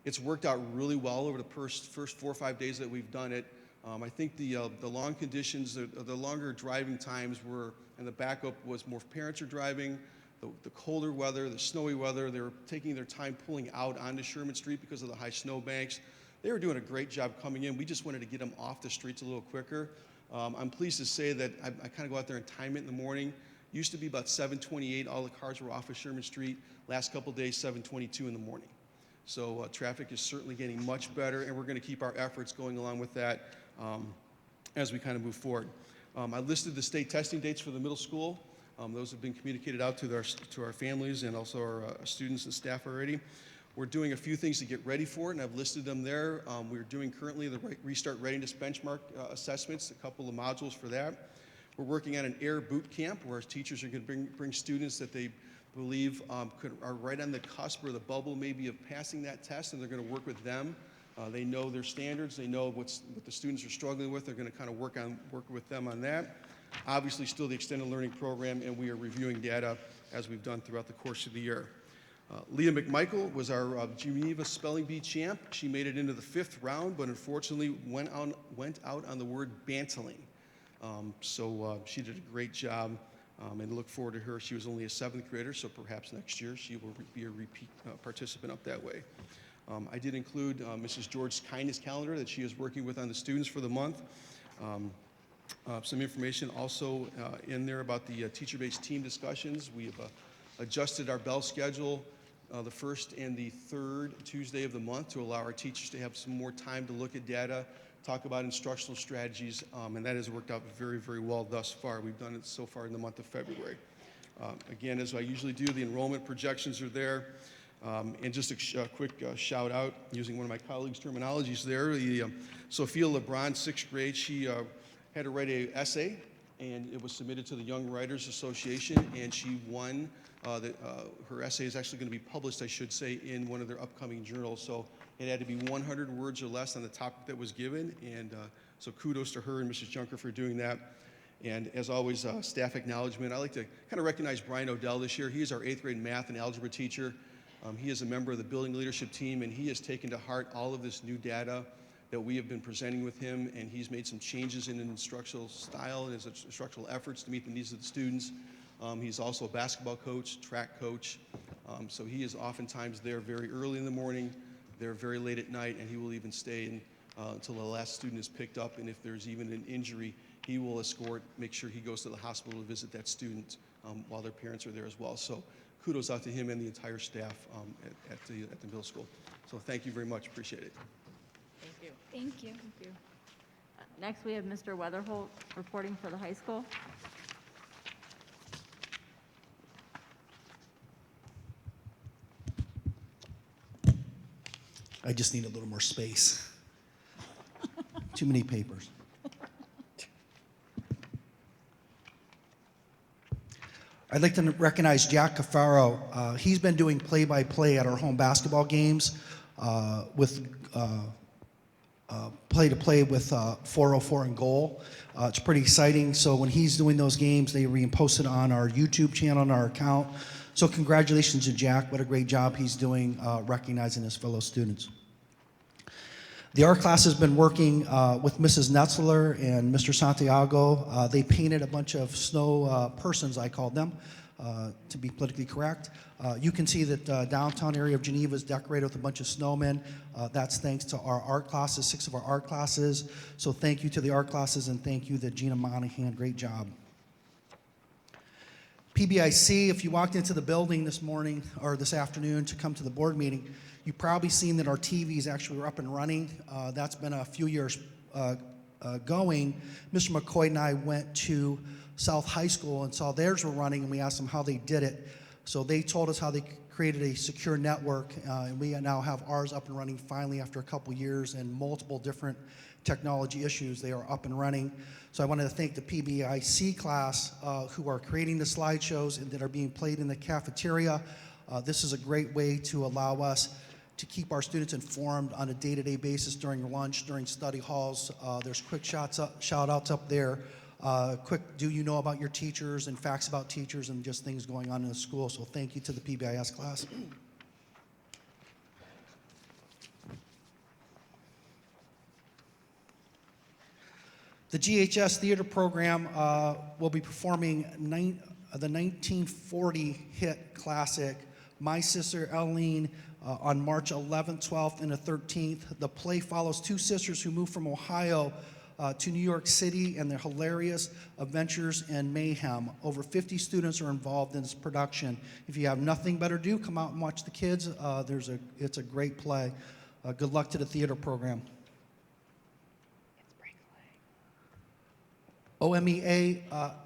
It's worked out really well over the first 4 or 5 days that we've done it. I think the long conditions, the longer driving times were, and the backup was more parents are driving, the colder weather, the snowy weather. They were taking their time pulling out onto Sherman Street because of the high snow banks. They were doing a great job coming in. We just wanted to get them off the streets a little quicker. I'm pleased to say that I kind of go out there and time it in the morning. Used to be about 7:28, all the cars were off of Sherman Street. Last couple days, 7:22 in the morning. So traffic is certainly getting much better, and we're going to keep our efforts going along with that as we kind of move forward. I listed the state testing dates for the middle school. Those have been communicated out to our families and also our students and staff already. We're doing a few things to get ready for it, and I've listed them there. We're doing currently the Restart Readiness Benchmark assessments, a couple of modules for that. We're working on an AIR boot camp where our teachers are going to bring students that they believe are right on the cusp or the bubble maybe of passing that test, and they're going to work with them. They know their standards. They know what the students are struggling with. They're going to kind of work with them on that. Obviously, still the extended learning program, and we are reviewing data as we've done throughout the course of the year. Leah McMichael was our Geneva Spelling Bee champ. She made it into the 5th round, but unfortunately went out on the word bantling. So she did a great job, and look forward to her. She was only a 7th grader, so perhaps next year she will be a repeat participant up that way. I did include Mrs. George's kindness calendar that she is working with on the students for the month. Some information also in there about the teacher-based team discussions. We have adjusted our bell schedule the 1st and the 3rd Tuesday of the month to allow our teachers to have some more time to look at data, talk about instructional strategies, and that has worked out very, very well thus far. We've done it so far in the month of February. Again, as I usually do, the enrollment projections are there. And just a quick shout out, using one of my colleagues' terminologies there, Sophia LeBron, 6th grade, she had to write an essay, and it was submitted to the Young Writers Association, and she won. Her essay is actually going to be published, I should say, in one of their upcoming journals. So it had to be 100 words or less on the topic that was given, and so kudos to her and Mrs. Junker for doing that. And as always, staff acknowledgement. I'd like to kind of recognize Brian Odell this year. He is our 8th grade math and algebra teacher. He is a member of the building leadership team, and he has taken to heart all of this new data that we have been presenting with him, and he's made some changes in instructional style and his instructional efforts to meet the needs of the students. He's also a basketball coach, track coach, so he is oftentimes there very early in the morning, there very late at night, and he will even stay until the last student is picked up, and if there's even an injury, he will make sure he goes to the hospital to visit that student while their parents are there as well. So kudos out to him and the entire staff at the middle school. So thank you very much, appreciate it. Thank you. Thank you. Thank you. Next, we have Mr. Weatherholt reporting for the high school. I just need a little more space. Too many papers. I'd like to recognize Jack Cafaro. He's been doing play-by-play at our home basketball games with play-to-play with 404 in goal. It's pretty exciting. So when he's doing those games, they repost it on our YouTube channel and our account. So congratulations to Jack. What a great job he's doing recognizing his fellow students. The art class has been working with Mrs. Metzler and Mr. Santiago. They painted a bunch of snow persons, I called them, to be politically correct. You can see that downtown area of Geneva is decorated with a bunch of snowmen. That's thanks to our art classes, 6 of our art classes. So thank you to the art classes, and thank you to Gina Monahan. Great job. PBIC, if you walked into the building this morning or this afternoon to come to the board meeting, you've probably seen that our TVs actually were up and running. That's been a few years going. Mr. McCoy and I went to South High School and saw theirs were running, and we asked them how they did it. So they told us how they created a secure network, and we now have ours up and running finally after a couple years and multiple different technology issues. They are up and running. So I wanted to thank the PBIC class who are creating the slideshows and that are being played in the cafeteria. This is a great way to allow us to keep our students informed on a day-to-day basis during lunch, during study halls. There's quick shout-outs up there. Quick, do you know about your teachers and facts about teachers and just things going on in the school. So thank you to the PBIS class. The GHS theater program will be performing the 1940 hit classic, My Sister Eileen, on March 11th, 12th, and the 13th. The play follows two sisters who moved from Ohio to New York City and their hilarious adventures and mayhem. Over 50 students are involved in this production. If you have nothing better to do, come out and watch the kids. It's a great play. Good luck to the theater program. OMEA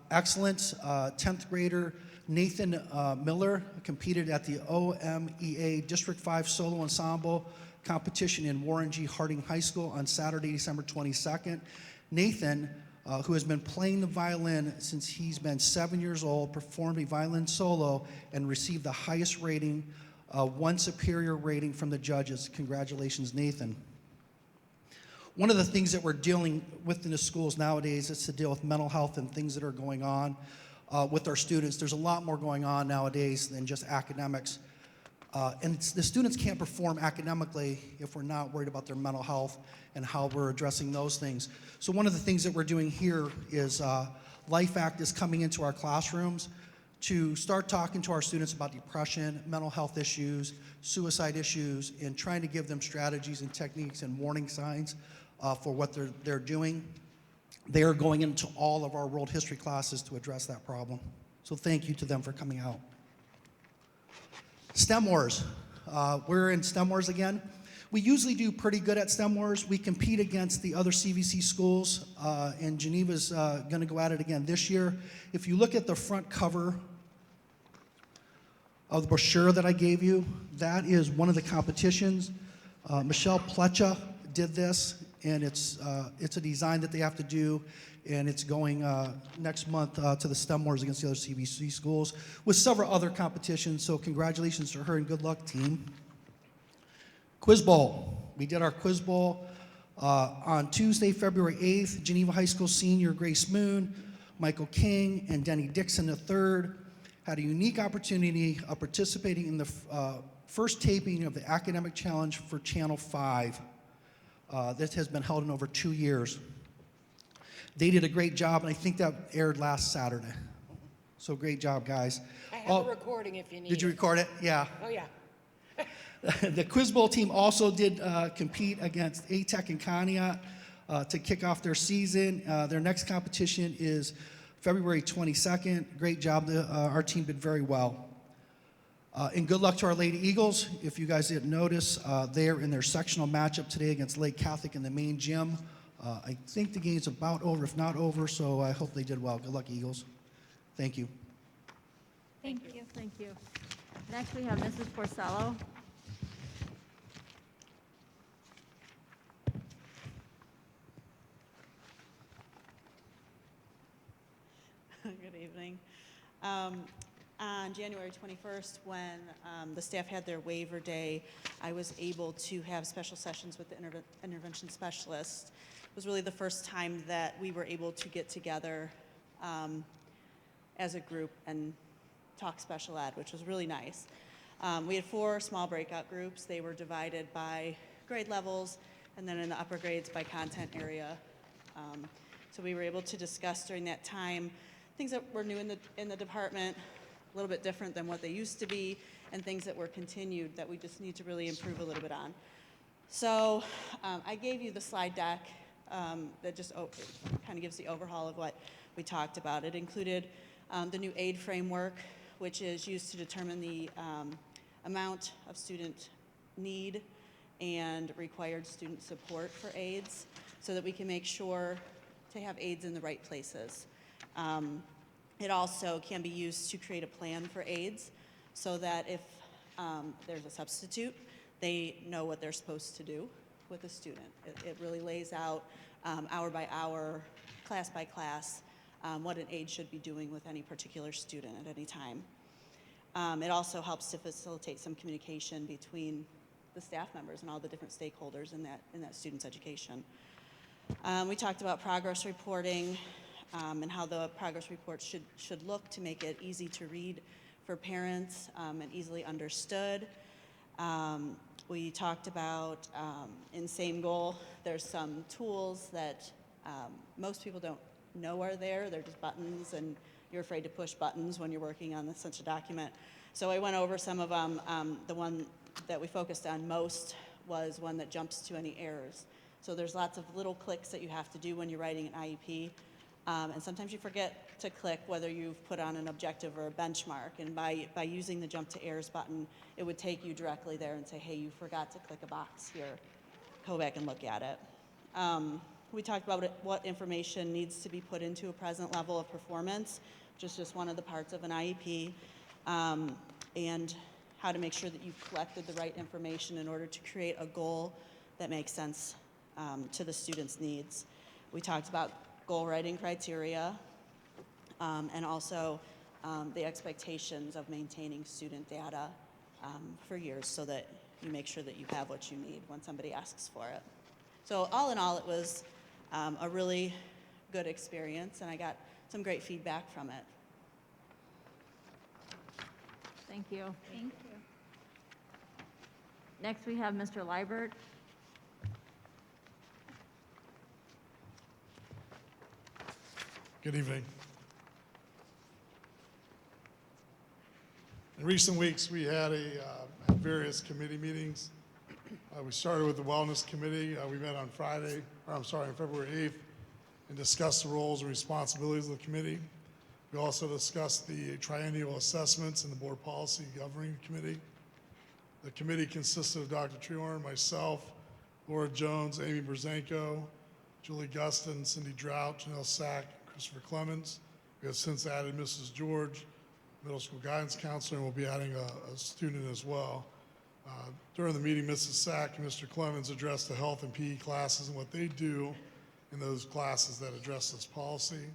excellence, 10th grader Nathan Miller competed at the OMEA District 5 Solo Ensemble competition in Warren G. Harding High School on Saturday, December 22nd. Nathan, who has been playing the violin since he's been 7 years old, performed a violin solo and received the highest rating, one superior rating from the judges. Congratulations, Nathan. One of the things that we're dealing with in the schools nowadays is to deal with mental health and things that are going on with our students. There's a lot more going on nowadays than just academics. And the students can't perform academically if we're not worried about their mental health and how we're addressing those things. So one of the things that we're doing here is Life Act is coming into our classrooms to start talking to our students about depression, mental health issues, suicide issues, and trying to give them strategies and techniques and warning signs for what they're doing. They are going into all of our world history classes to address that problem. So thank you to them for coming out. STEM Wars. We're in STEM Wars again. We usually do pretty good at STEM Wars. We compete against the other CVC schools, and Geneva's going to go at it again this year. If you look at the front cover of the brochure that I gave you, that is one of the competitions. Michelle Plecha did this, and it's a design that they have to do, and it's going next month to the STEM Wars against the other CVC schools with several other competitions, so congratulations to her and good luck, team. Quiz Bowl. We did our Quiz Bowl on Tuesday, February 8th. Geneva High School senior Grace Moon, Michael King, and Denny Dixon III had a unique opportunity of participating in the first taping of the Academic Challenge for Channel 5. This has been held in over 2 years. They did a great job, and I think that aired last Saturday. So great job, guys. I have a recording if you need it. Did you record it? Yeah. Oh, yeah. The Quiz Bowl team also did compete against ATEC and Conneaut to kick off their season. Their next competition is February 22nd. Great job. Our team did very well. And good luck to our Lady Eagles. If you guys didn't notice, they're in their sectional matchup today against Lake Catholic in the main gym. I think the game's about over, if not over, so I hope they did well. Good luck, Eagles. Thank you. Thank you. Thank you. Next, we have Mrs. Porcello. Good evening. On January 21st, when the staff had their waiver day, I was able to have special sessions with the intervention specialist. It was really the first time that we were able to get together as a group and talk special ed, which was really nice. We had 4 small breakout groups. They were divided by grade levels, and then in the upper grades by content area. So we were able to discuss during that time things that were new in the department, a little bit different than what they used to be, and things that were continued that we just need to really improve a little bit on. So I gave you the slide deck that just kind of gives the overhaul of what we talked about. It included the new aid framework, which is used to determine the amount of student need and required student support for aids so that we can make sure to have aids in the right places. It also can be used to create a plan for aids so that if there's a substitute, they know what they're supposed to do with a student. It really lays out hour by hour, class by class, what an aide should be doing with any particular student at any time. It also helps to facilitate some communication between the staff members and all the different stakeholders in that student's education. We talked about progress reporting and how the progress report should look to make it easy to read for parents and easily understood. We talked about, in same goal, there's some tools that most people don't know are there. They're just buttons and you're afraid to push buttons when you're working on such a document. So I went over some of them. The one that we focused on most was one that jumps to any errors. So there's lots of little clicks that you have to do when you're writing an IEP. And sometimes you forget to click whether you've put on an objective or a benchmark. And by using the jump to errors button, it would take you directly there and say, hey, you forgot to click a box here. Go back and look at it. We talked about what information needs to be put into a present level of performance, which is just one of the parts of an IEP, and how to make sure that you've collected the right information in order to create a goal that makes sense to the student's needs. We talked about goal writing criteria, and also the expectations of maintaining student data for years so that you make sure that you have what you need when somebody asks for it. So all in all, it was a really good experience, and I got some great feedback from it. Thank you. Thank you. Next, we have Mr. Liebert. Good evening. In recent weeks, we had various committee meetings. We started with the Wellness Committee. We met on on February 8th, and discussed the roles and responsibilities of the committee. We also discussed the triennial assessments and the board policy governing committee. The committee consisted of Dr. Treharn, myself, Laura Jones, Amy Brzenko, Julie Gustin, Cindy Drought, Janelle Sack, Christopher Clemens. We have since added Mrs. George, middle school guidance counselor, and we'll be adding a student as well. During the meeting, Mrs. Sack and Mr. Clemens addressed the health and PE classes and what they do in those classes that address this policy.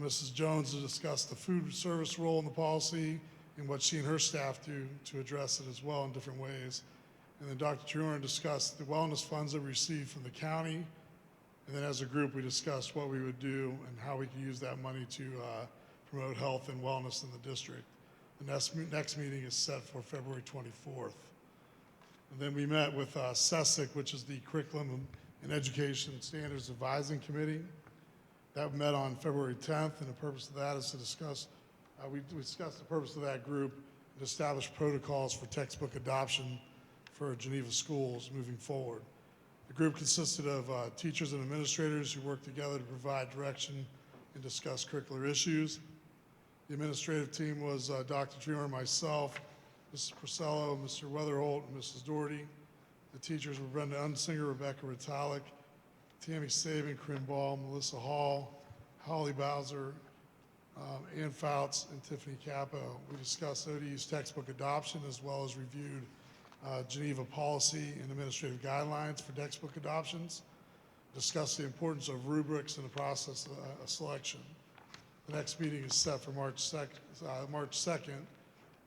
Mrs. Jones discussed the food service role in the policy and what she and her staff do to address it as well in different ways. And then Dr. Treharn discussed the wellness funds that we received from the county. And then as a group, we discussed what we would do and how we could use that money to promote health and wellness in the district. The next meeting is set for February 24th. And then we met with CESIC, which is the Curriculum and Education Standards Advising Committee. That met on February 10th, and the purpose of that is to discuss, we discussed the purpose of that group and establish protocols for textbook adoption for Geneva schools moving forward. The group consisted of teachers and administrators who worked together to provide direction and discuss curricular issues. The administrative team was Dr. Treharn, myself, Mrs. Porcello, Mr. Weatherholt, and Mrs. Doherty. The teachers were Brenda Unsinger, Rebecca Ritalik, Tammy Saban, Corinne Ball, Melissa Hall, Holly Bowser, Ann Fouts, and Tiffany Capo. We discussed ODU's textbook adoption as well as reviewed Geneva policy and administrative guidelines for textbook adoptions, discussed the importance of rubrics in the process of selection. The next meeting is set for March 2nd,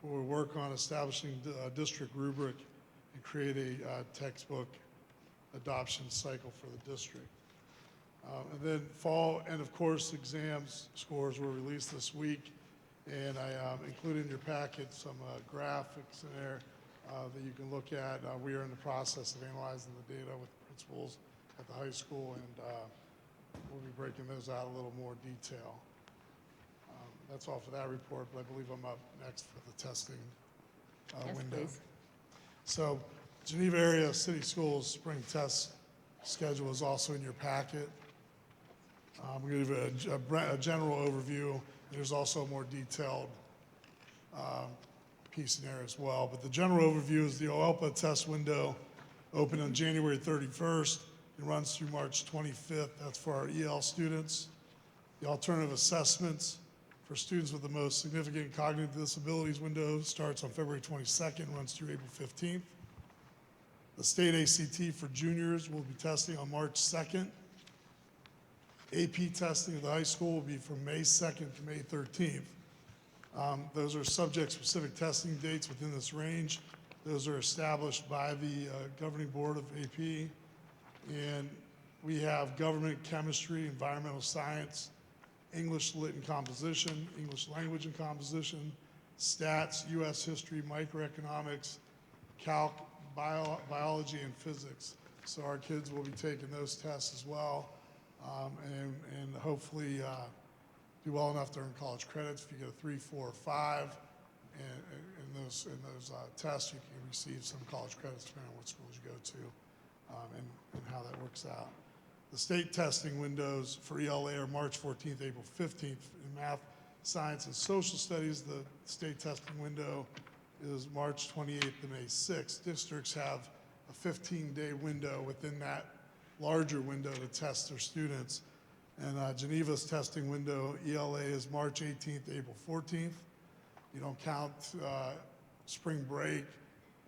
where we'll work on establishing a district rubric and create a textbook adoption cycle for the district. And then fall end of course exams scores were released this week, and I included in your packet some graphics in there that you can look at. We are in the process of analyzing the data with principals at the high school, and we'll be breaking those out a little more detail. That's all for that report, but I believe I'm up next for the testing Yes, window. please. So Geneva Area City Schools spring test schedule is also in your packet. I'm going to give a general overview, and there's also a more detailed piece in there as well. But the general overview is the OELPA test window opened on January 31st. It runs through March 25th. That's for our EL students. The alternative assessments for students with the most significant cognitive disabilities window starts on February 22nd, runs through April 15th. The state ACT for juniors will be testing on March 2nd. AP testing at the high school will be from May 2nd to May 13th. Those are subject-specific testing dates within this range. Those are established by the governing board of AP. And we have government, chemistry, environmental science, English lit and composition, English language and composition, stats, US history, microeconomics, calc, biology, and physics. So our kids will be taking those tests as well. And hopefully do well enough to earn college credits. If you get a 3, 4, or 5 in those tests, you can receive some college credits depending on what schools you go to, and how that works out. The state testing windows for ELA are March 14th, April 15th. In math, science, and social studies, the state testing window is March 28th to May 6th. Districts have a 15-day window within that larger window to test their students. And Geneva's testing window, ELA, is March 18th to April 14th. You don't count spring break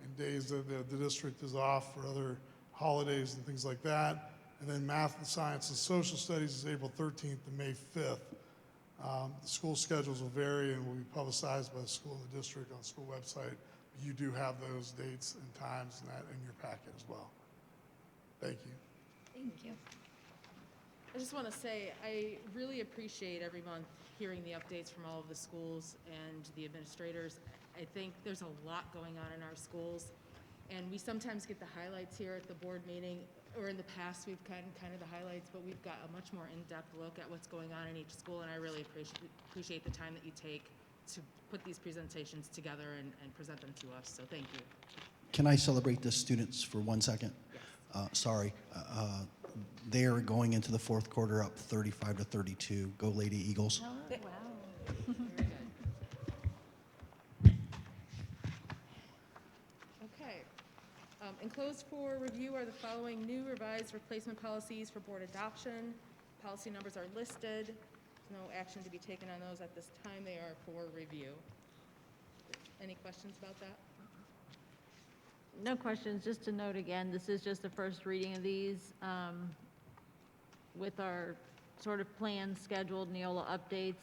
and days that the district is off for other holidays and things like that. And then math and science and social studies is April 13th to May 5th. The school schedules will vary and will be publicized by the school and the district on the school website. But you do have those dates and times and that in your packet as well. Thank you. Thank you. I just want to say, I really appreciate every month hearing the updates from all of the schools and the administrators. I think there's a lot going on in our schools, and we sometimes get the highlights here at the board meeting, or in the past we've gotten kind of the highlights, but we've got a much more in-depth look at what's going on in each school, and I really appreciate the time that you take to put these presentations together and present them to us, so thank you. Can I celebrate the students for 1 second? Sorry. They are going into the fourth quarter up 35-32. Go Lady Eagles. Oh, wow. Okay. Enclosed for review are the following new revised replacement policies for board adoption. Policy numbers are listed. There's no action to be taken on those at this time. They are for review. Any questions about that? No questions. Just to note again, this is just the first reading of these. With our sort of planned scheduled Neola updates.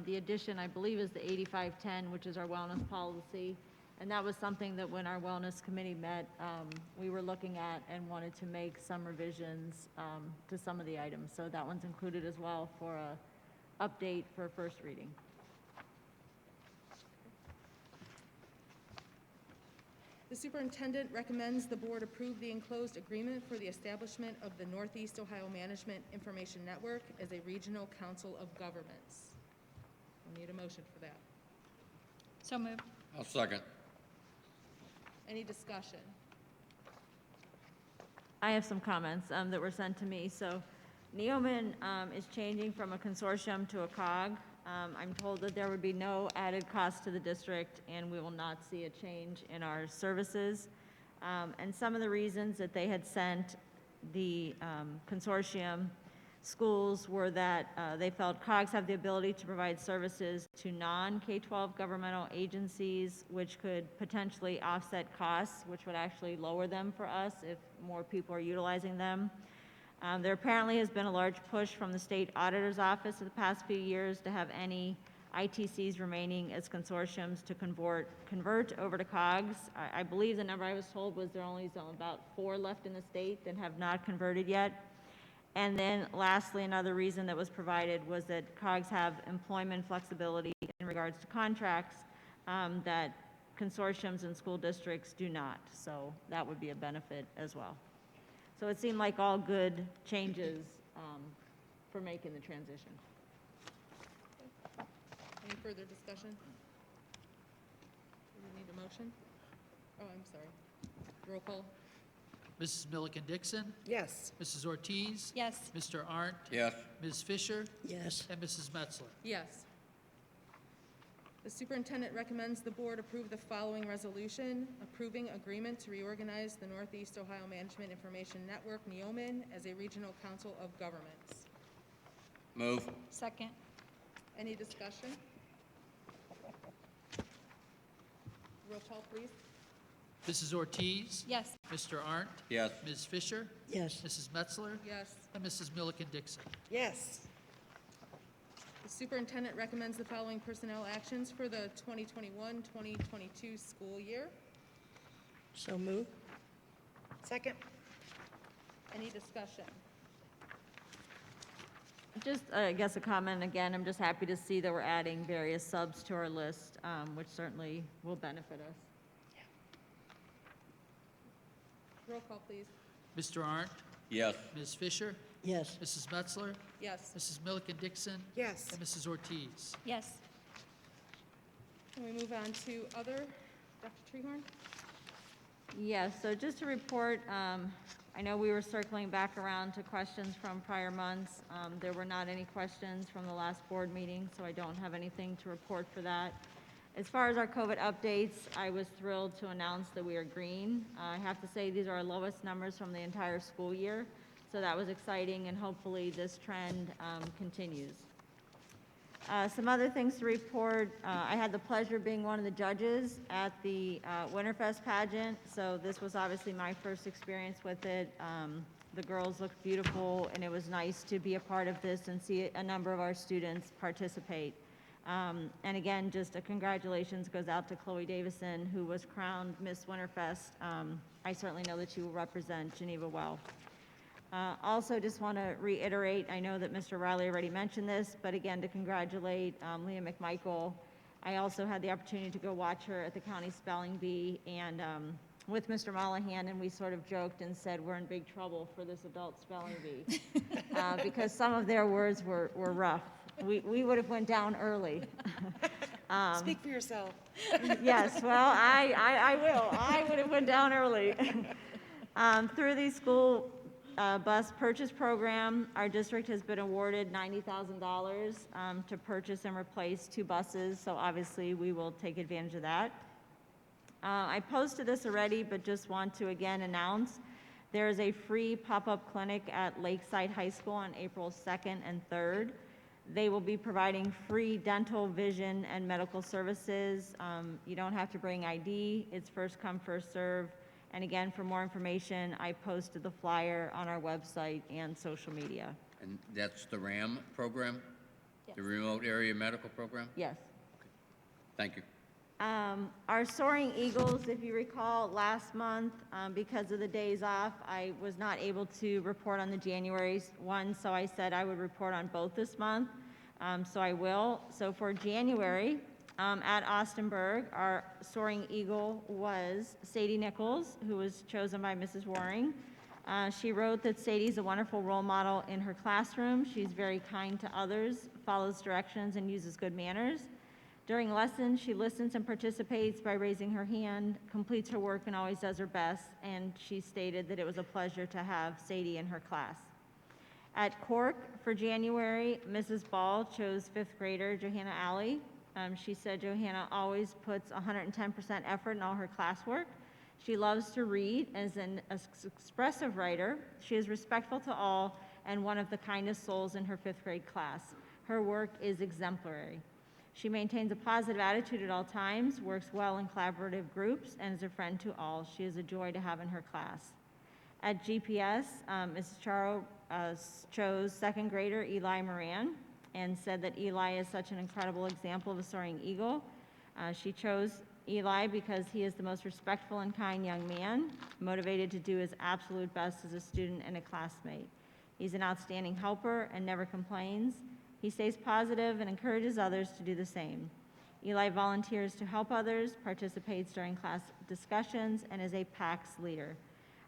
The addition, I believe, is the 8510, which is our wellness policy. And that was something that when our wellness committee met, we were looking at and wanted to make some revisions to some of the items. So that one's included as well for a update for first reading. The superintendent recommends the board approve the enclosed agreement for the establishment of the Northeast Ohio Management Information Network as a regional council of governments. We'll need a motion for that. So moved. I'll second. Any discussion? I have some comments that were sent to me. So Neoman is changing from a consortium to a COG. I'm told that there would be no added cost to the district, and we will not see a change in our services. And some of the reasons that they had sent the consortium schools were that they felt COGS have the ability to provide services to non-K-12 governmental agencies, which could potentially offset costs, which would actually lower them for us if more people are utilizing them. There apparently has been a large push from the state auditor's office in the past few years to have any ITCs remaining as consortiums to convert over to COGS. I believe the number I was told was there are only about 4 left in the state that have not converted yet. And then lastly, another reason that was provided was that COGS have employment flexibility in regards to contracts that consortiums and school districts do not. So that would be a benefit as well. So it seemed like all good changes for making the transition. Any further discussion? Do we need a motion? Oh, I'm sorry. Roll call. Mrs. Milliken Dixon? Yes. Mrs. Ortiz? Yes. Mr. Arndt? Yes. Ms. Fisher? Yes. And Mrs. Metzler? Yes. The superintendent recommends the board approve the following resolution, approving agreement to reorganize the Northeast Ohio Management Information Network, NEOMAN, as a regional council of governments. Move. Second. Any discussion? Roll call, please. Mrs. Ortiz? Yes. Mr. Arndt? Yes. Ms. Fisher? Yes. Mrs. Metzler? Yes. And Mrs. Milliken Dixon? Yes. The superintendent recommends the following personnel actions for the 2021-2022 school year. So move. Second. Any discussion? Just, I guess, a comment again. I'm just happy to see that we're adding various subs to our list, which certainly will benefit us. Roll call, please. Mr. Arndt? Yes. Ms. Fisher? Yes. Mrs. Metzler? Yes. Mrs. Milliken Dixon, Yes. and Mrs. Ortiz. Yes. Can we move on to other? Dr. Treharn? Yes, so just to report, I know we were circling back around to questions from prior months. There were not any questions from the last board meeting, so I don't have anything to report for that. As far as our COVID updates, I was thrilled to announce that we are green. I have to say, these are our lowest numbers from the entire school year, so that was exciting, and hopefully this trend continues. Some other things to report. I had the pleasure of being one of the judges at the Winterfest pageant, so this was obviously my first experience with it. The girls looked beautiful, and it was nice to be a part of this and see a number of our students participate. And again, just a congratulations goes out to Chloe Davison, who was crowned Miss Winterfest. I certainly know that you will represent Geneva well. Also, just want to reiterate, I know that Mr. Riley already mentioned this, but again, to congratulate Leah McMichael. I also had the opportunity to go watch her at the county spelling bee and with Mr. Mollahan, and we sort of joked and said we're in big trouble for this adult spelling bee because some of their words were rough. We would have went down early. Speak for yourself. Yes, well, I will. I would have went down early. Through the school bus purchase program, our district has been awarded $90,000 to purchase and replace 2 buses, so obviously we will take advantage of that. I posted this already, but just want to again announce there is a free pop-up clinic at Lakeside High School on April 2nd and 3rd. They will be providing free dental, vision, and medical services. You don't have to bring ID. It's first come, first serve. And again, for more information, I posted the flyer on our website and social media. And that's the RAM program? Yes. The Remote Area Medical Program? Yes. Thank you. Our Soaring Eagles, if you recall, last month, because of the days off, I was not able to report on the January one, so I said I would report on both this month, so I will. So for January, at Austinberg, our Soaring Eagle was Sadie Nichols, who was chosen by Mrs. Waring. She wrote that Sadie's a wonderful role model in her classroom. She's very kind to others, follows directions, and uses good manners. During lessons, she listens and participates by raising her hand, completes her work, and always does her best, and she stated that it was a pleasure to have Sadie in her class. At Cork for January, Mrs. Ball chose 5th grader Johanna Alley. She said Johanna always puts 110% effort in all her classwork. She loves to read and is an expressive writer. She is respectful to all and one of the kindest souls in her 5th grade class. Her work is exemplary. She maintains a positive attitude at all times, works well in collaborative groups, and is a friend to all. She is a joy to have in her class. At GPS, Mrs. Charo chose 2nd grader Eli Moran and said that Eli is such an incredible example of a soaring eagle. She chose Eli because he is the most respectful and kind young man, motivated to do his absolute best as a student and a classmate. He's an outstanding helper and never complains. He stays positive and encourages others to do the same. Eli volunteers to help others, participates during class discussions, and is a PAX leader.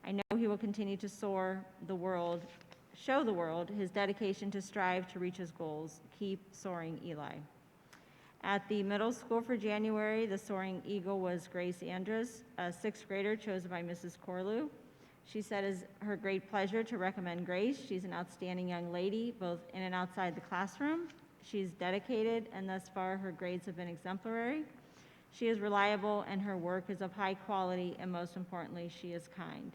I know he will continue to show the world his dedication to strive to reach his goals. Keep soaring, Eli. At the middle school for January, the soaring eagle was Grace Andrus, a 6th grader chosen by Mrs. Corlew. She said it's her great pleasure to recommend Grace. She's an outstanding young lady, both in and outside the classroom. She's dedicated, and thus far her grades have been exemplary. She is reliable, and her work is of high quality, and most importantly, she is kind.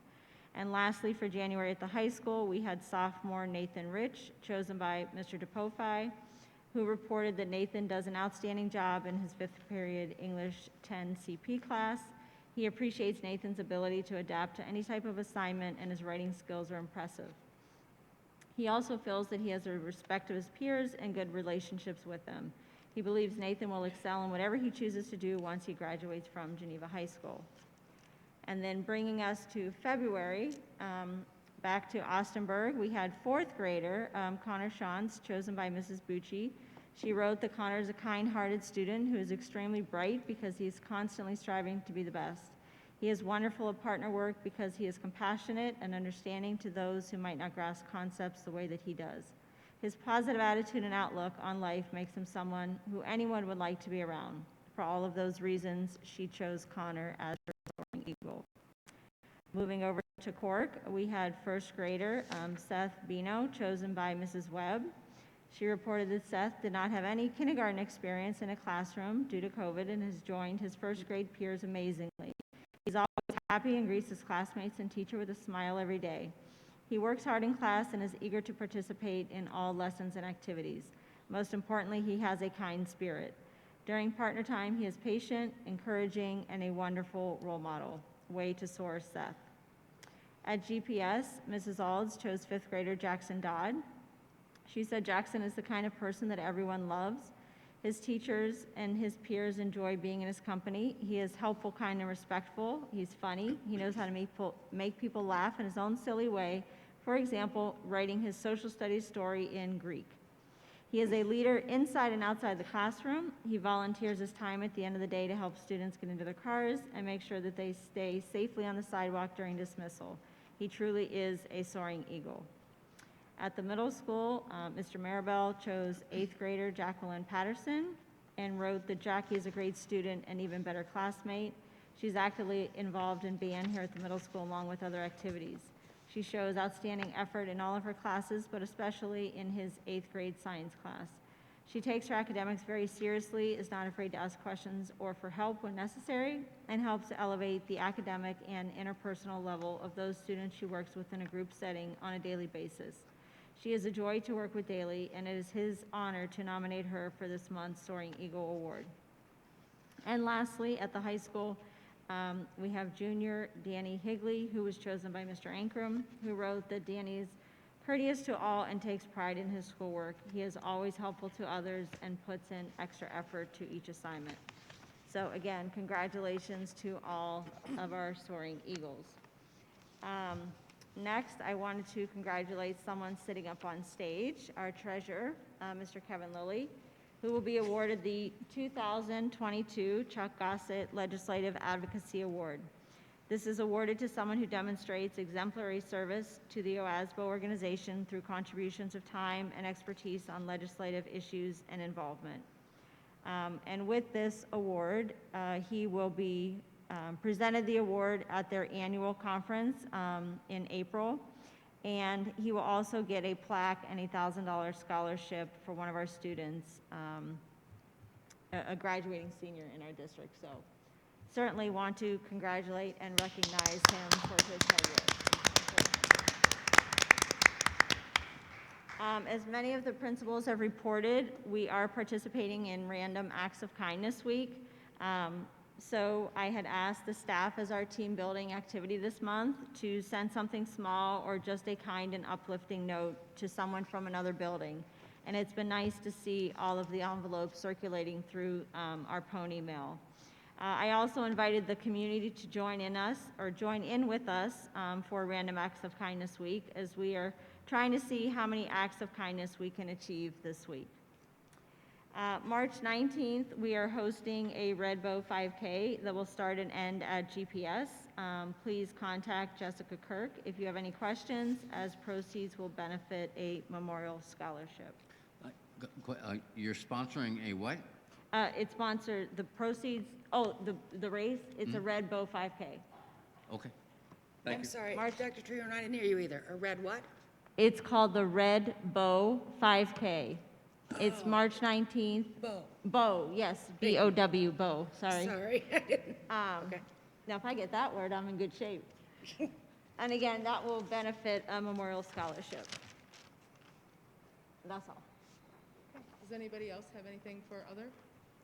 And lastly, for January at the high school, we had sophomore Nathan Rich, chosen by Mr. DePofi, who reported that Nathan does an outstanding job in his 5th period English 10 CP class. He appreciates Nathan's ability to adapt to any type of assignment, and his writing skills are impressive. He also feels that he has a respect to his peers and good relationships with them. He believes Nathan will excel in whatever he chooses to do once he graduates from Geneva High School. And then bringing us to February, back to Austinberg, we had 4th grader Connor Shantz, chosen by Mrs. Bucci. She wrote that Connor is a kind-hearted student who is extremely bright because he is constantly striving to be the best. He is wonderful at partner work because he is compassionate and understanding to those who might not grasp concepts the way that he does. His positive attitude and outlook on life makes him someone who anyone would like to be around. For all of those reasons, she chose Connor as her soaring eagle. Moving over to Cork, we had first grader Seth Bino, chosen by Mrs. Webb. She reported that Seth did not have any kindergarten experience in a classroom due to COVID and has joined his first grade peers amazingly. He's always happy and greets his classmates and teacher with a smile every day. He works hard in class and is eager to participate in all lessons and activities. Most importantly, he has a kind spirit. During partner time, he is patient, encouraging, and a wonderful role model. Way to soar, Seth. At GPS, Mrs. Alds chose fifth grader Jackson Dodd. She said Jackson is the kind of person that everyone loves. His teachers and his peers enjoy being in his company. He is helpful, kind, and respectful. He's funny. He knows how to make people laugh in his own silly way. For example, writing his social studies story in Greek. He is a leader inside and outside the classroom. He volunteers his time at the end of the day to help students get into their cars and make sure that they stay safely on the sidewalk during dismissal. He truly is a soaring eagle. At the middle school, Mr. Maribel chose 8th grader Jacqueline Patterson and wrote that Jackie is a great student and even better classmate. She's actively involved in band here at the middle school along with other activities. She shows outstanding effort in all of her classes, but especially in his 8th grade science class. She takes her academics very seriously, is not afraid to ask questions or for help when necessary, and helps to elevate the academic and interpersonal level of those students she works with in a group setting on a daily basis. She is a joy to work with daily, and it is his honor to nominate her for this month's Soaring Eagle Award. And lastly, at the high school, we have junior Danny Higley, who was chosen by Mr. Ankrum, who wrote that Danny is courteous to all and takes pride in his schoolwork. He is always helpful to others and puts in extra effort to each assignment. So again, congratulations to all of our Soaring Eagles. Next, I wanted to congratulate someone sitting up on stage, our treasurer, Mr. Kevin Lillie, who will be awarded the 2022 Chuck Gossett Legislative Advocacy Award. This is awarded to someone who demonstrates exemplary service to the OASBO organization through contributions of time and expertise on legislative issues and involvement. And with this award, he will be presented the award at their annual conference in April, and he will also get a plaque and a $1,000 scholarship for one of our students, a graduating senior in our district. So certainly want to congratulate and recognize him for his hard work. As many of the principals have reported, we are participating in Random Acts of Kindness Week. So I had asked the staff as our team building activity this month to send something small or just a kind and uplifting note to someone from another building. And it's been nice to see all of the envelopes circulating through our pony mail. I also invited the community to join in with us for Random Acts of Kindness Week, as we are trying to see how many acts of kindness we can achieve this week. March 19th, we are hosting a Red Bow 5K that will start and end at GPS. Please contact Jessica Kirk if you have any questions, as proceeds will benefit a memorial scholarship. You're sponsoring a what? It's sponsored, the proceeds, the race, it's a Red Bow 5K. Okay. Thank I'm you. sorry, Dr. Treharn, I didn't hear you either. A red what? It's called the Red Bow 5K. It's March 19th. Bow. Bow, yes, B-O-W, Bow, sorry. Sorry. Okay. Now, if I get that word, I'm in good shape. And again, that will benefit a memorial scholarship. That's all. Does anybody else have anything for other?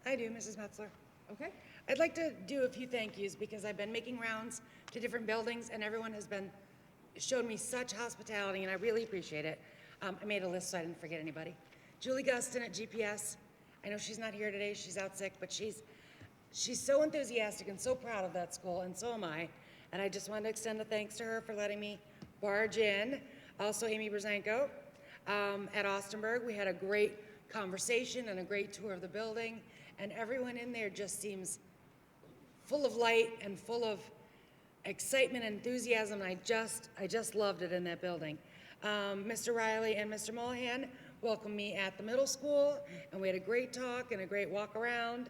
I do, Mrs. Metzler. Okay. I'd like to do a few thank yous because I've been making rounds to different buildings and everyone has showed me such hospitality and I really appreciate it. I made a list so I didn't forget anybody. Julie Gustin at GPS. I know she's not here today, she's out sick, but she's so enthusiastic and so proud of that school, and so am I. And I just wanted to extend a thanks to her for letting me barge in. Also, Amy Brzanko at Austinberg. We had a great conversation and a great tour of the building, and everyone in there just seems full of light and full of excitement and enthusiasm, and I just loved it in that building. Mr. Riley and Mr. Mullihan welcomed me at the middle school, and we had a great talk and a great walk around.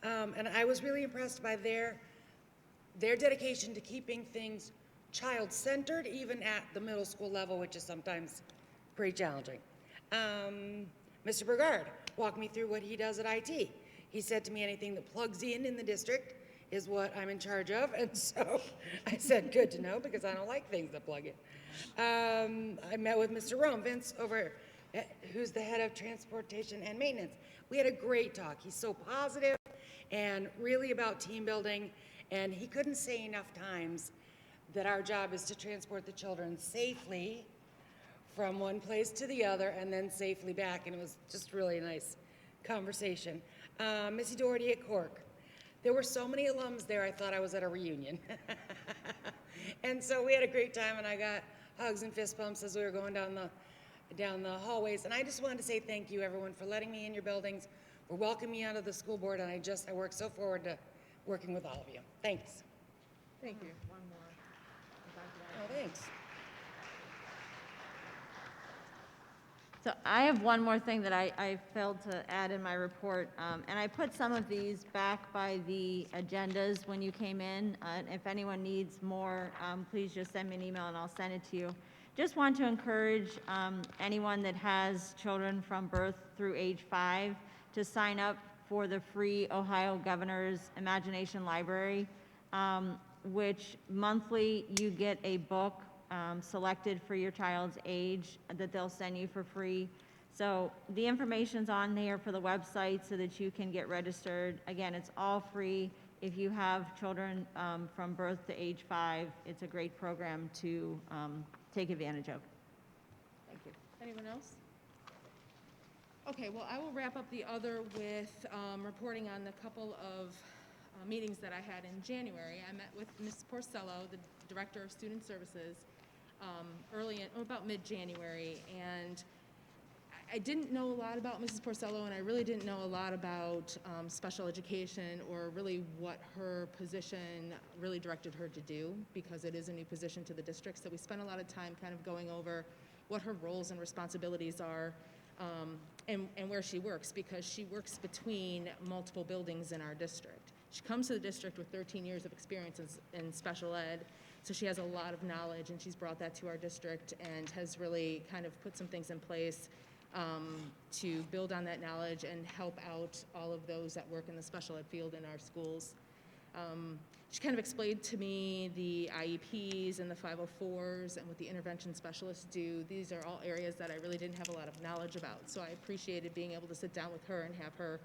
And I was really impressed by their dedication to keeping things child-centered, even at the middle school level, which is sometimes pretty challenging. Mr. Burgard walked me through what he does at IT. He said to me, anything that plugs in the district is what I'm in charge of, and so I said, good to know, because I don't like things that plug in. I met with Mr. Romvins over, who's the head of transportation and maintenance. We had a great talk. He's so positive and really about team building, and he couldn't say enough times that our job is to transport the children safely from one place to the other and then safely back, and it was just really a nice conversation. Missy Doherty at Cork. There were so many alums there, I thought I was at a reunion. And so we had a great time, and I got hugs and fist bumps as we were going down the hallways. And I just wanted to say thank you, everyone, for letting me in your buildings, for welcoming me onto the school board, and I work so forward to working with all of you. Thanks. Thank you. One more. Oh, thanks. So I have one more thing that I failed to add in my report, and I put some of these back by the agendas when you came in. If anyone needs more, please just send me an email and I'll send it to you. Just want to encourage anyone that has children from birth through age 5 to sign up for the free Ohio Governor's Imagination Library, which monthly you get a book selected for your child's age that they'll send you for free. So the information's on there for the website so that you can get registered. Again, it's all free. If you have children from birth to age 5, it's a great program to take advantage of. Thank you. Anyone else? Okay, well, I will wrap up the other with reporting on the couple of meetings that I had in January. I met with Ms. Porcello, the Director of Student Services, about mid-January, and I didn't know a lot about Mrs. Porcello, and I really didn't know a lot about special education or really what her position really directed her to do, because it is a new position to the district. So we spent a lot of time kind of going over what her roles and responsibilities are, and where she works, because she works between multiple buildings in our district. She comes to the district with 13 years of experience in special ed, so she has a lot of knowledge, and she's brought that to our district and has really kind of put some things in place to build on that knowledge and help out all of those that work in the special ed field in our schools. She kind of explained to me the IEPs and the 504s and what the intervention specialists do. These are all areas that I really didn't have a lot of knowledge about, so I appreciated being able to sit down with her and have her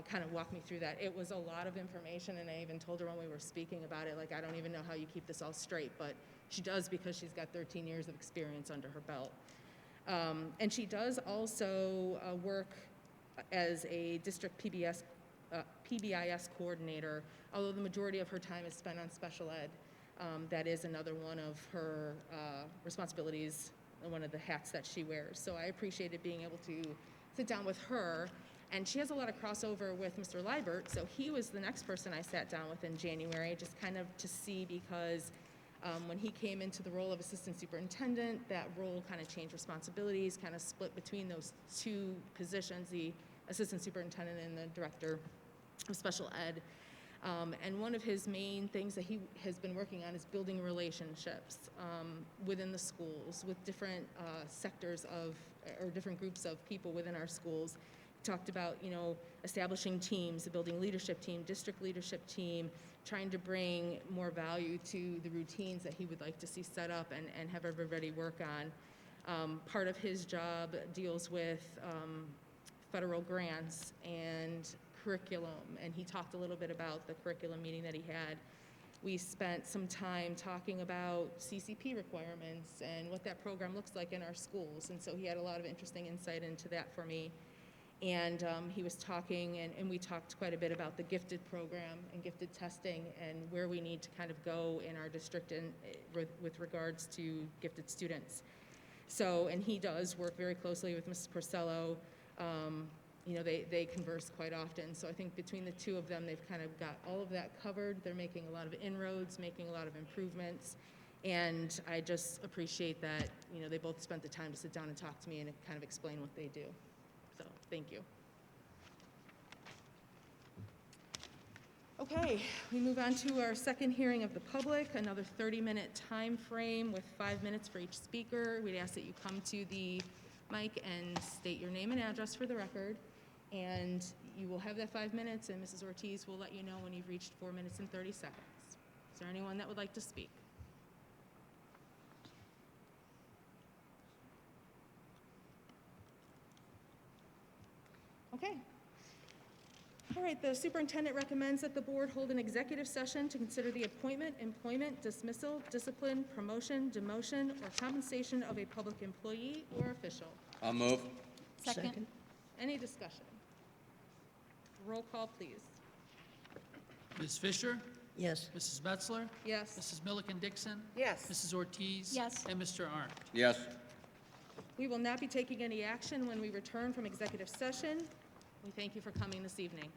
kind of walk me through that. It was a lot of information, and I even told her when we were speaking about it, like, I don't even know how you keep this all straight, but she does, because she's got 13 years of experience under her belt. And she does also work as a district PBIS coordinator, although the majority of her time is spent on special ed. That is another one of her responsibilities and one of the hats that she wears. So I appreciated being able to sit down with her. And she has a lot of crossover with Mr. Liebert, so he was the next person I sat down with in January, just kind of to see, because when he came into the role of assistant superintendent, that role kind of changed responsibilities, kind of split between those two positions, the assistant superintendent and the director of special ed. And one of his main things that he has been working on is building relationships within the schools with different sectors of, or different groups of people within our schools. Talked about, establishing teams, building leadership team, district leadership team, trying to bring more value to the routines that he would like to see set up and have everybody work on. Part of his job deals with federal grants and curriculum, and he talked a little bit about the curriculum meeting that he had. We spent some time talking about CCP requirements and what that program looks like in our schools, and so he had a lot of interesting insight into that for me. And he was talking, and we talked quite a bit about the gifted program and gifted testing and where we need to kind of go in our district and with regards to gifted students. So, and he does work very closely with Mrs. Porcello. They converse quite often. So I think between the two of them, they've kind of got all of that covered. They're making a lot of inroads, making a lot of improvements. And I just appreciate that, you know, they both spent the time to sit down and talk to me and kind of explain what they do. So, thank you. Okay, we move on to our second hearing of the public, another 30-minute time frame with 5 minutes for each speaker. We'd ask that you come to the mic and state your name and address for the record. And you will have that 5 minutes, and Mrs. Ortiz will let you know when you've reached 4 minutes and 30 seconds. Is there anyone that would like to speak? Okay. All right, the superintendent recommends that the board hold an executive session to consider the appointment, employment, dismissal, discipline, promotion, demotion, or compensation of a public employee or official. I'll move. Second. Any discussion? Roll call, please. Ms. Fisher? Yes. Mrs. Metzler? Yes. Mrs. Milliken Dixon? Yes. Mrs. Ortiz? Yes. And Mr. Arndt? Yes. We will not be taking any action when we return from executive session. We thank you for coming this evening.